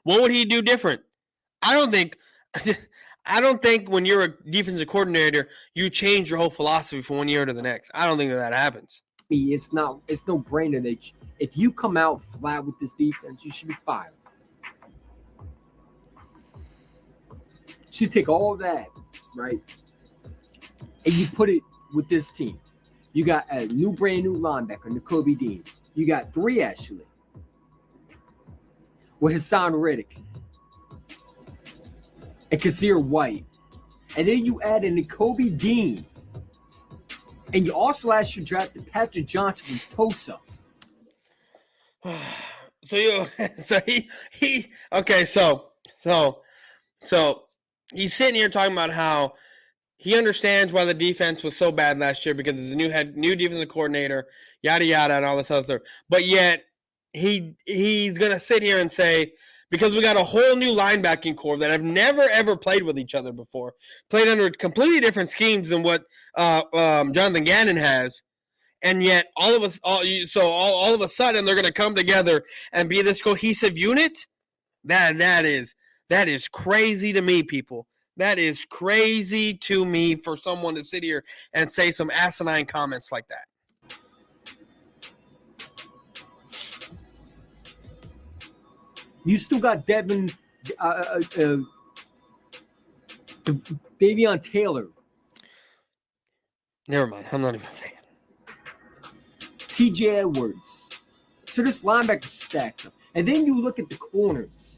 What would he do different? I don't think when you're a defensive coordinator, you change your whole philosophy from one year to the next. I don't think that happens. It's no brainer that if you come out flat with this defense, you should be fired. You should take all of that, right? And you put it with this team. You got a brand new linebacker, N'Kobe Dean. You got 3 actually. With Hassan Reddick and Kazir White. And then you add in N'Kobe Dean. And you also last year drafted Patrick Johnson from Tulsa. So he's sitting here talking about how he understands why the defense was so bad last year because it's a new defensive coordinator, yada yada, and all this other stuff. But yet he's gonna sit here and say, because we got a whole new linebacking core that have never ever played with each other before, played under completely different schemes than what Jonathan Gannon has, and yet all of a sudden they're gonna come together and be this cohesive unit. That is crazy to me, people. That is crazy to me for someone to sit here and say some asinine comments like that. You still got Davion Taylor. Never mind. I'm not even going to say it. TJ Edwards. So this linebacker stacked up. And then you look at the corners.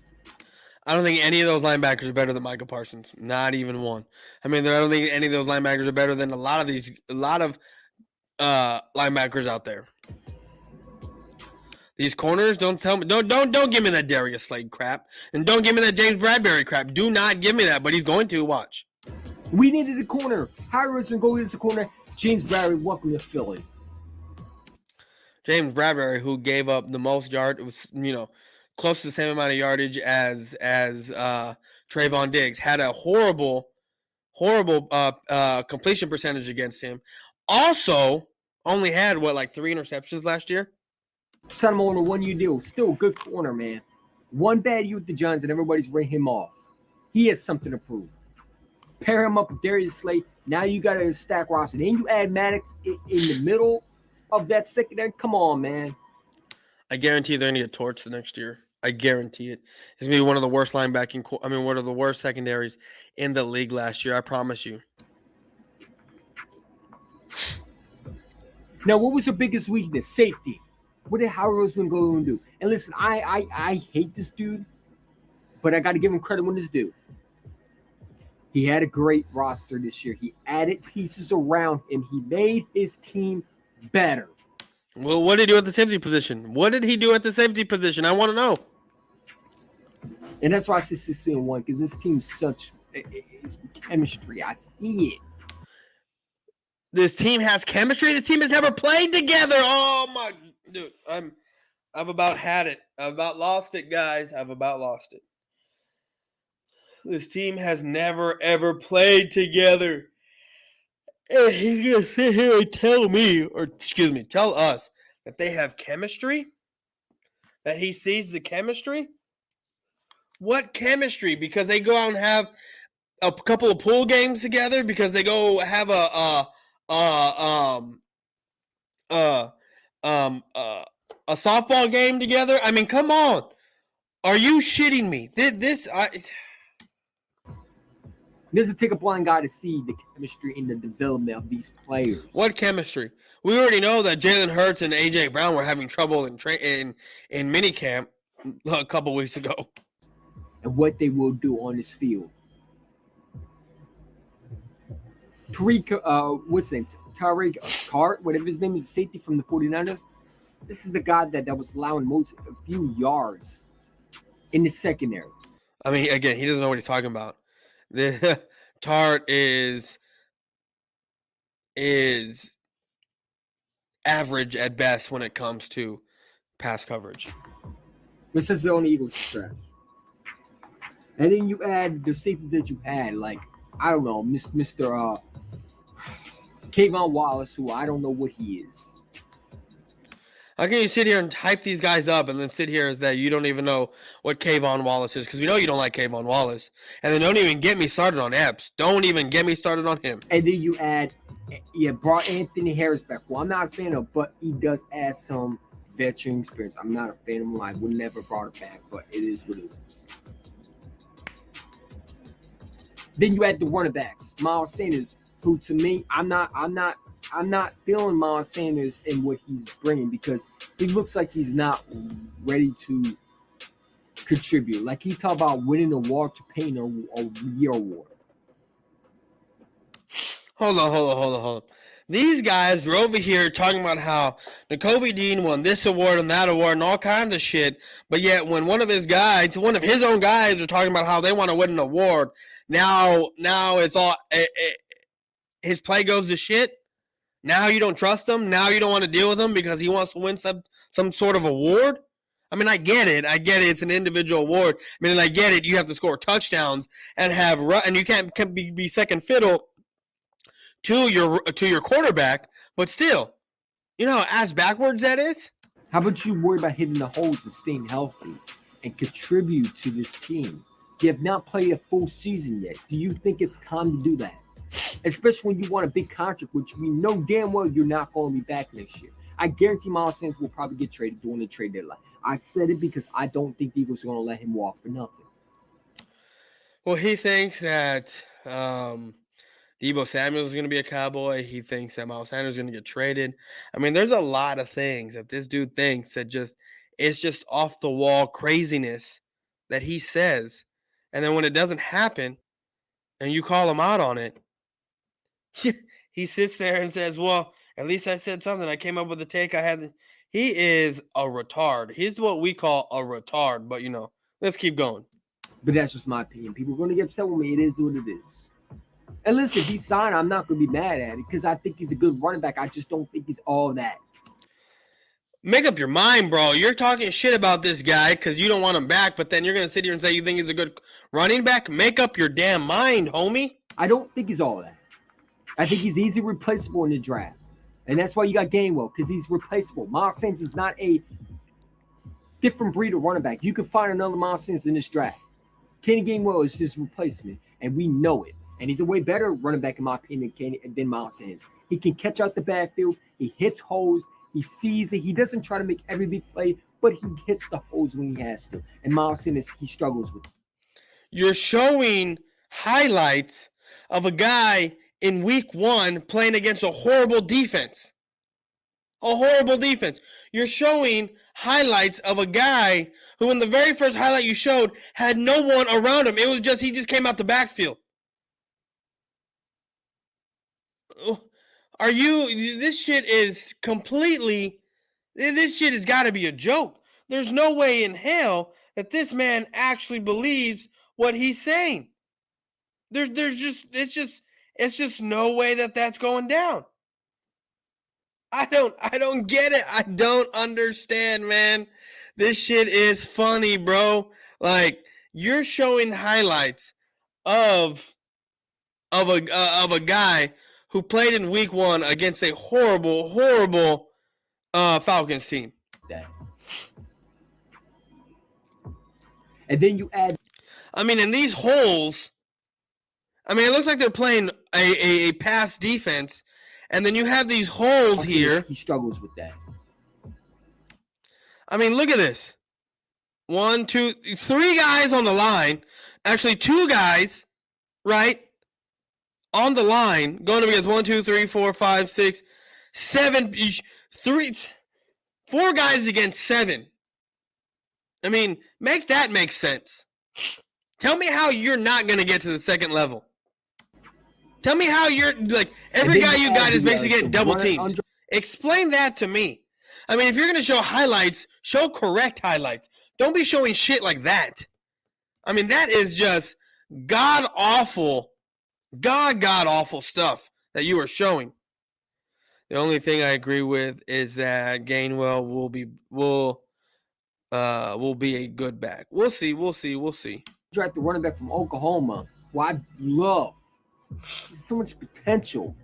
I don't think any of those linebackers are better than Micah Parsons. Not even one. I don't think any of those linebackers are better than a lot of linebackers out there. These corners, don't tell me, don't give me that Darius Slade crap, and don't give me that James Bradbury crap. Do not give me that, but he's going to. Watch. We needed a corner. Harris and go against the corner. James Bradbury, welcome to Philly. James Bradbury, who gave up the most yard, was close to the same amount of yardage as Trayvon Diggs, had a horrible completion percentage against him. Also, only had 3 interceptions last year. Sign him on a 1-year deal. Still a good corner, man. One bad year with the Giants and everybody's writing him off. He has something to prove. Pair him up with Darius Slade. Now you got a stack roster. Then you add Maddox in the middle of that secondary. Come on, man. I guarantee they're going to get torched the next year. I guarantee it. It's going to be one of the worst one of the worst secondaries in the league last year. I promise you. Now, what was the biggest weakness? Safety. What did Howard Roseman go and do? And listen, I hate this dude, but I got to give him credit when it's due. He had a great roster this year. He added pieces around him. He made his team better. Well, what did he do at the safety position? I want to know. And that's why I say 16-1, because this team's such it's chemistry. I see it. This team has chemistry. This team has never played together. Oh my dude, I've about had it. I've about lost it, guys. I've about lost it. This team has never ever played together. And he's gonna sit here and tell me, or excuse me, tell us that they have chemistry? That he sees the chemistry? What chemistry? Because they go out and have a couple of pool games together, because they go have a softball game together. I mean, come on. Are you shitting me? It doesn't take a blind guy to see the chemistry in the development of these players. What chemistry? We already know that Jalen Hurts and AJ Brown were having trouble in minicamp a couple weeks ago. And what they will do on this field. What's his name? Tariq Cart, whatever his name is, safety from the 49ers. This is the guy that was allowing a few yards in the secondary. I mean, again, he doesn't know what he's talking about. The Tart is average at best when it comes to pass coverage. This is the only Eagles trash. And then you add the safeties that you had, like, I don't know, Mr. Kayvon Wallace, who I don't know what he is. How can you sit here and hype these guys up and then sit here as that you don't even know what Kayvon Wallace is? Because we know you don't like Kayvon Wallace. And then don't even get me started on Epps. Don't even get me started on him. And then you brought Anthony Harris back. Well, I'm not a fan of, but he does add some veteran experience. I'm not a fan of him. I would never brought it back, but it is what it is. Then you add the running backs. Miles Sanders, who to me, I'm not feeling Miles Sanders in what he's bringing, because he looks like he's not ready to contribute. Like he talked about winning a Walter Payton or Year award. Hold on. These guys are over here talking about how Nakobe Dean won this award and that award and all kinds of shit. But yet when one of his own guys are talking about how they want to win an award, now it's all his play goes to shit. Now you don't trust him. Now you don't want to deal with him because he wants to win some sort of award. I mean, I get it. It's an individual award. I mean, and I get it. You have to score touchdowns and you can't be second fiddle to your quarterback. But still, you know how ass backwards that is. How about you worry about hitting the holes and staying healthy and contribute to this team? You have not played a full season yet. Do you think it's time to do that? Especially when you want a big contract, which we know damn well you're not going to be back next year. I guarantee Miles Sanders will probably get traded during the trade deadline. I said it because I don't think the Eagles are going to let him walk for nothing. Well, he thinks that Deebo Samuel is going to be a Cowboy. He thinks that Miles Sanders is going to get traded. I mean, there's a lot of things that this dude thinks that it's just off the wall craziness that he says. And then when it doesn't happen and you call him out on it, he sits there and says, well, at least I said something. I came up with a take. He is a retard. He's what we call a retard. But, let's keep going. But that's just my opinion. People are going to get upset with me. It is what it is. And listen, if he's signed, I'm not going to be mad at it because I think he's a good running back. I just don't think he's all that. Make up your mind, bro. You're talking shit about this guy because you don't want him back, but then you're going to sit here and say you think he's a good running back? Make up your damn mind, homie. I don't think he's all that. I think he's easily replaceable in the draft. And that's why you got Gainwell, because he's replaceable. Miles Sanders is not a different breed of running back. You can find another Miles Sanders in this draft. Kenny Gainwell is his replacement, and we know it. And he's a way better running back, in my opinion, than Miles Sanders. He can catch out the backfield. He hits holes. He sees it. He doesn't try to make every big play, but he hits the holes when he has to. And Miles Sanders, he struggles with it. You're showing highlights of a guy in week 1 playing against a horrible defense. A horrible defense. You're showing highlights of a guy who in the very first highlight you showed had no one around him. It was just, he just came out the backfield. This shit has got to be a joke. There's no way in hell that this man actually believes what he's saying. It's just no way that that's going down. I don't get it. I don't understand, man. This shit is funny, bro. Like, you're showing highlights of a guy who played in week 1 against a horrible Falcons team. That. And then you add. I mean, in these holes, I mean, it looks like they're playing a pass defense, and then you have these holes here. He struggles with that. I mean, look at this. 1, 2, 3 guys on the line. Actually, 2 guys, right? On the line, going up against 1, 2, 3, 4, 5, 6, 7, 4 guys against 7. I mean, make that make sense. Tell me how you're not going to get to the second level. Tell me how you're, like, every guy you got is basically getting double teamed. Explain that to me. I mean, if you're going to show highlights, show correct highlights. Don't be showing shit like that. I mean, that is just god-awful stuff that you are showing. The only thing I agree with is that Gainwell will be a good back. We'll see. Draft the running back from Oklahoma, who I love. There's so much potential.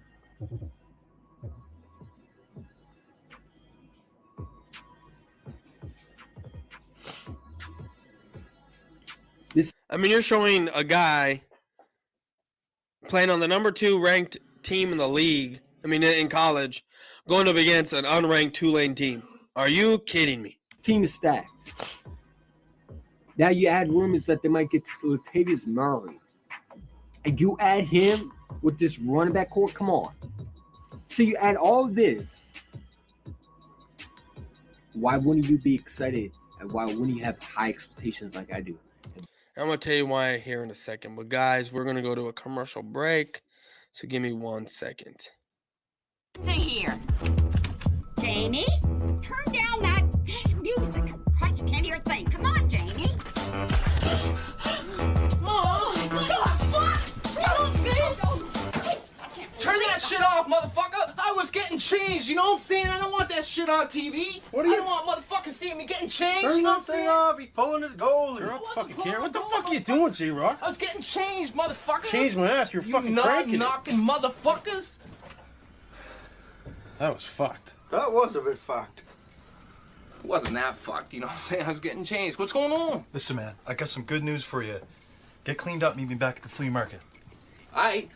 I mean, you're showing a guy playing on the number 2 ranked team in the league, I mean, in college, going up against an unranked Tulane team. Are you kidding me? Team is stacked. Now you add rumors that they might get Latavius Murray. And you add him with this running back core, come on. So you add all of this. Why wouldn't you be excited? And why wouldn't you have high expectations like I do? I'm going to tell you why here in a second. But, guys, we're going to go to a commercial break. So give me 1 second. What's in here? Jamie, turn down that damn music. Christ, I can't hear a thing. Come on, Jamie. Turn that shit off, motherfucker! I was getting changed, you know what I'm saying? I don't want that shit on TV. I don't want motherfuckers seeing me getting changed, Turn you know what I'm that thing saying? off. He's pulling his goalie. You're off the fucking camera. What the fuck are you doing, J-Rock? I was getting changed, motherfucker. Change my ass. You're You fucking cranking it. knocking motherfuckers. That was fucked. That was a bit fucked. It wasn't that fucked, you know what I'm saying? I was getting changed. What's going on? Listen, man, I got some good news for you. Get cleaned up, meet me back at the flea market. Aight.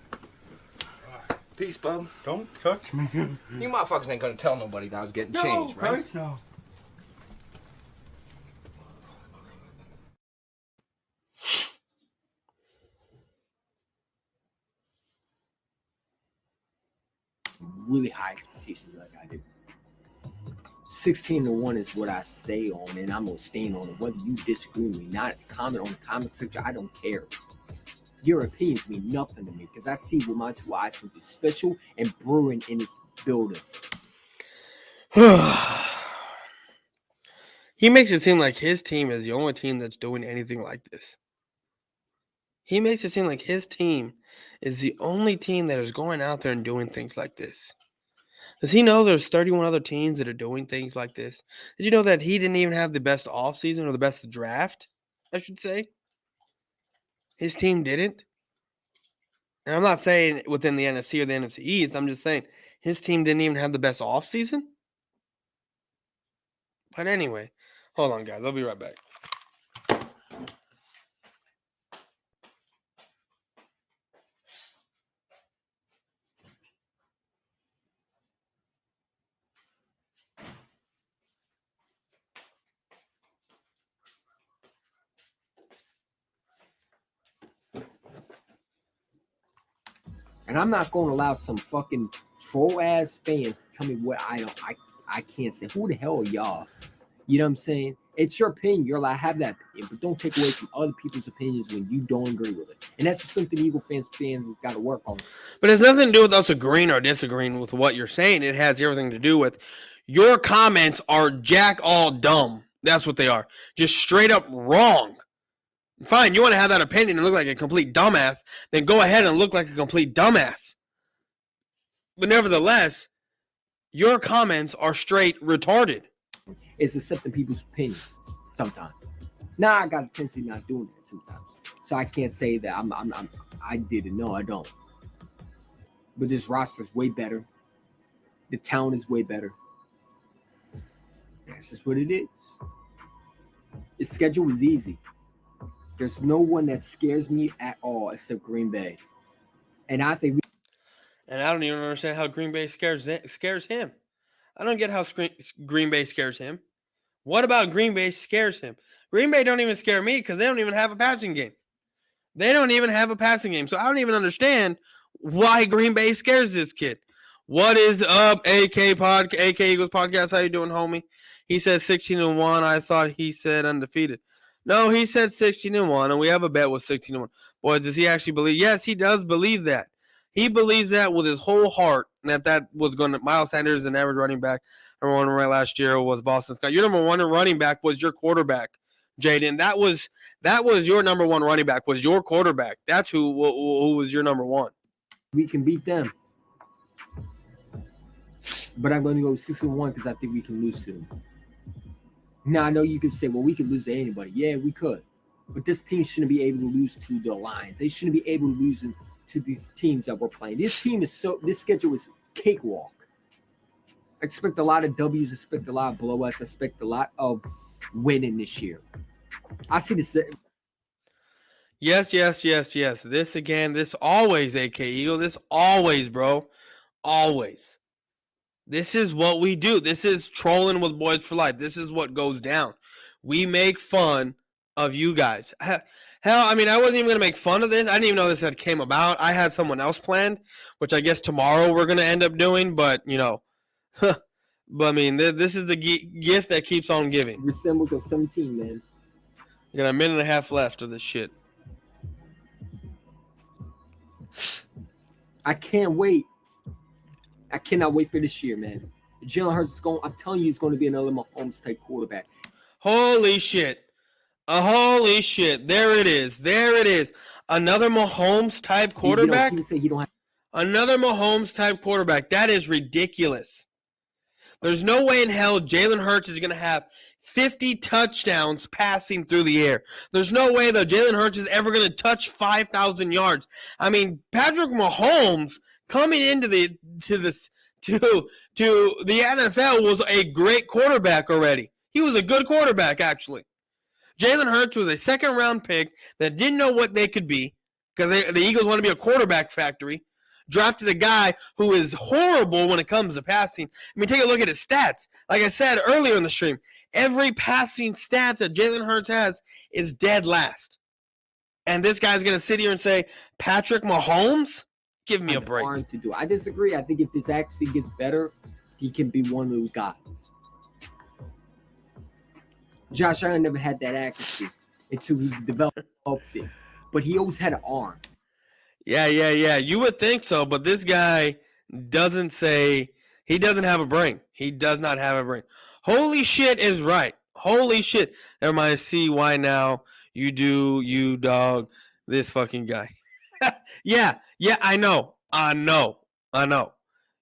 Peace, bub. Don't touch me. You motherfuckers ain't gonna tell nobody that I was getting changed, right? Christ, no. Really high expectations like I do. 16-1 is what I stay on, and I'm gonna stay on it. Whether you disagree with me, not comment on the comment section, I don't care. Your opinions mean nothing to me because I see with my 2 eyes something special and brewing in this building. He makes it seem like his team is the only team that's doing anything like this. He makes it seem like his team is the only team that is going out there and doing things like this. Does he know there's 31 other teams that are doing things like this? Did you know that he didn't even have the best offseason or the best draft, I should say? His team didn't. And I'm not saying within the NFC or the NFC East. I'm just saying his team didn't even have the best offseason. But anyway, hold on, guys. I'll be right back. And I'm not going to allow some fucking troll ass fans to tell me what I can't say. Who the hell are y'all? You know what I'm saying? It's your opinion. You're allowed to have that opinion, but don't take away from other people's opinions when you don't agree with it. And that's just something Eagle fans got to work on. But it has nothing to do with us agreeing or disagreeing with what you're saying. It has everything to do with your comments are jack all dumb. That's what they are. Just straight up wrong. Fine, you want to have that opinion and look like a complete dumbass, then go ahead and look like a complete dumbass. But nevertheless, Your comments are straight retarded. It's accepting people's opinions sometimes. Now I got a tendency not doing that sometimes, so I can't say that I didn't. No, I don't. But this roster is way better. The talent is way better. That's just what it is. The schedule is easy. There's no one that scares me at all except Green Bay, and I think And I don't even understand how Green Bay scares him. I don't get how Green Bay scares him. What about Green Bay scares him? Green Bay don't even scare me because they don't even have a passing game. They don't even have a passing game. So I don't even understand why Green Bay scares this kid. What is up, AK Eagles Podcast? How you doing, homie? He said 16-1. I thought he said undefeated. No, he said 16-1, and we have a bet with 16-1. Boys, does he actually believe? Yes, he does believe that. He believes that with his whole heart that was going to. Miles Sanders, an average running back. Number one right last year was Boston Scott. Your number one running back was your quarterback, Jaden. That was your number one running back. Was your quarterback? That's who was your number one. we can beat them. But I'm going to go 6-1 because I think we can lose to them. Now, I know you could say, well, we could lose to anybody. Yeah, we could. But this team shouldn't be able to lose to the Lions. They shouldn't be able to lose to these teams that we're playing. This schedule is cakewalk. I expect a lot of W's. I expect a lot of blowouts. I expect a lot of winning this year. I see this. Yes. This always, AK Eagle. This always, bro. Always. This is what we do. This is trolling with Boyz4Life. This is what goes down. We make fun of you guys. Hell, I mean, I wasn't even going to make fun of this. I didn't even know this had came about. I had someone else planned, which I guess tomorrow we're going to end up doing. But, but I mean, this is the gift that keeps on giving. Resembles of 17, man. You got a minute and a half left of this shit. I can't wait. I cannot wait for this year, man. Jalen Hurts is going. I'm telling you, he's going to be another Mahomes type quarterback. Holy shit! Holy shit! There it is. Another Mahomes type quarterback. People say he don't have. Another Mahomes type quarterback. That is ridiculous. There's no way in hell Jalen Hurts is going to have 50 touchdowns passing through the air. There's no way that Jalen Hurts is ever going to touch 5,000 yards. I mean, Patrick Mahomes coming into the NFL was a great quarterback already. He was a good quarterback, actually. Jalen Hurts was a second-round pick that didn't know what they could be because the Eagles want to be a quarterback factory. Drafted a guy who is horrible when it comes to passing. I mean, take a look at his stats. Like I said earlier in the stream, every passing stat that Jalen Hurts has is dead last. And this guy's going to sit here and say, Patrick Mahomes? Give me a break. Hard to do. I disagree. I think if this actually gets better, he can be one of those guys. Josh Allen never had that accuracy until he developed it. But he always had an arm. Yeah. You would think so, but this guy doesn't say he doesn't have a brain. He does not have a brain. Holy shit is right. Holy shit. Never mind. See why now you do, you dog, this fucking guy. Yeah, I know.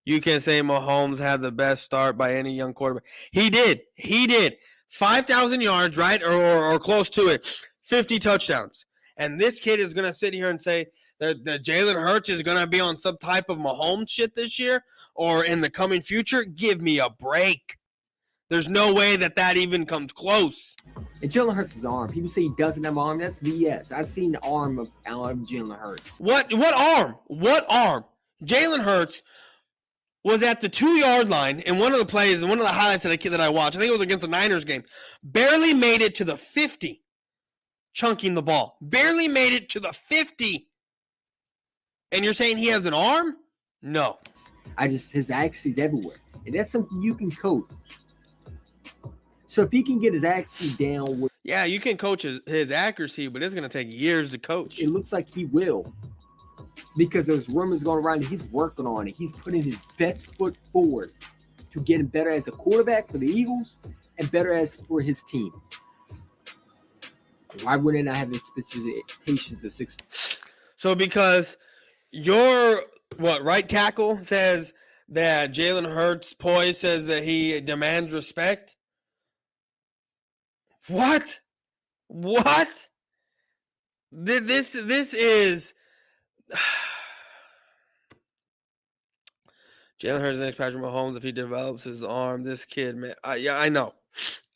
You can say Mahomes had the best start by any young quarterback. He did. 5,000 yards, right? Or close to it. 50 touchdowns. And this kid is going to sit here and say that Jalen Hurts is going to be on some type of Mahomes shit this year or in the coming future. Give me a break. There's no way that even comes close. And Jalen Hurts' arm. People say he doesn't have an arm. That's BS. I've seen the arm of Jalen Hurts. What arm? What arm? Jalen Hurts was at the 2-yard line in one of the plays, one of the highlights that I watched. I think it was against the Niners game. Barely made it to the 50, chunking the ball. Barely made it to the 50. And you're saying he has an arm? No. His accuracy's everywhere. And that's something you can coach. So if he can get his accuracy down with, yeah, you can coach his accuracy, but it's going to take years to coach. It looks like he will. Because there's rumors going around and he's working on it. He's putting his best foot forward to getting better as a quarterback for the Eagles and better as for his team. Why wouldn't I have expectations of 6? So because your right tackle says that Jalen Hurts poise says that he demands respect. What? What? This is Jalen Hurts next Patrick Mahomes if he develops his arm. This kid, man. I know.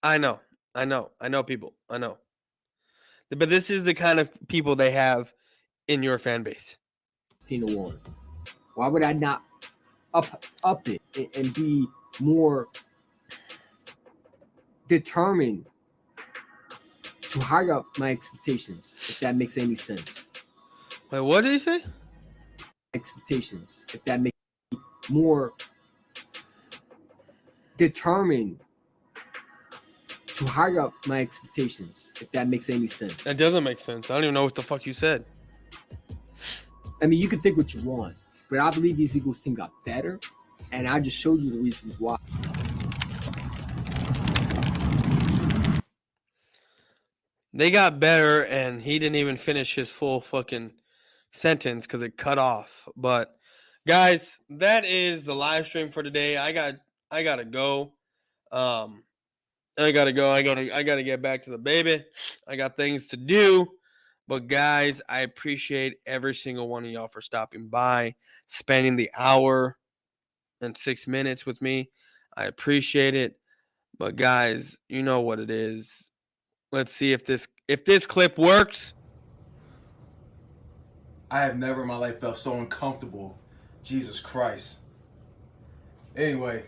I know people. I know. But this is the kind of people they have in your fan base. 16-1. Why would I not up it and be more determined to higher up my expectations, if that makes any sense? Wait, what did he say? Expectations, if that makes me more determined to higher up my expectations, if that makes any sense. That doesn't make sense. I don't even know what the fuck you said. I mean, you can think what you want, but I believe these Eagles team got better, and I just showed you the reasons why. They got better, and he didn't even finish his full fucking sentence because it cut off. But guys, that is the live stream for today. I gotta go. I gotta go. I gotta get back to the baby. I got things to do. But guys, I appreciate every single one of y'all for stopping by, spending the hour and 6 minutes with me. I appreciate it. But guys, you know what it is. Let's see if this clip works. I have never in my life felt so uncomfortable. Jesus Christ. Anyway,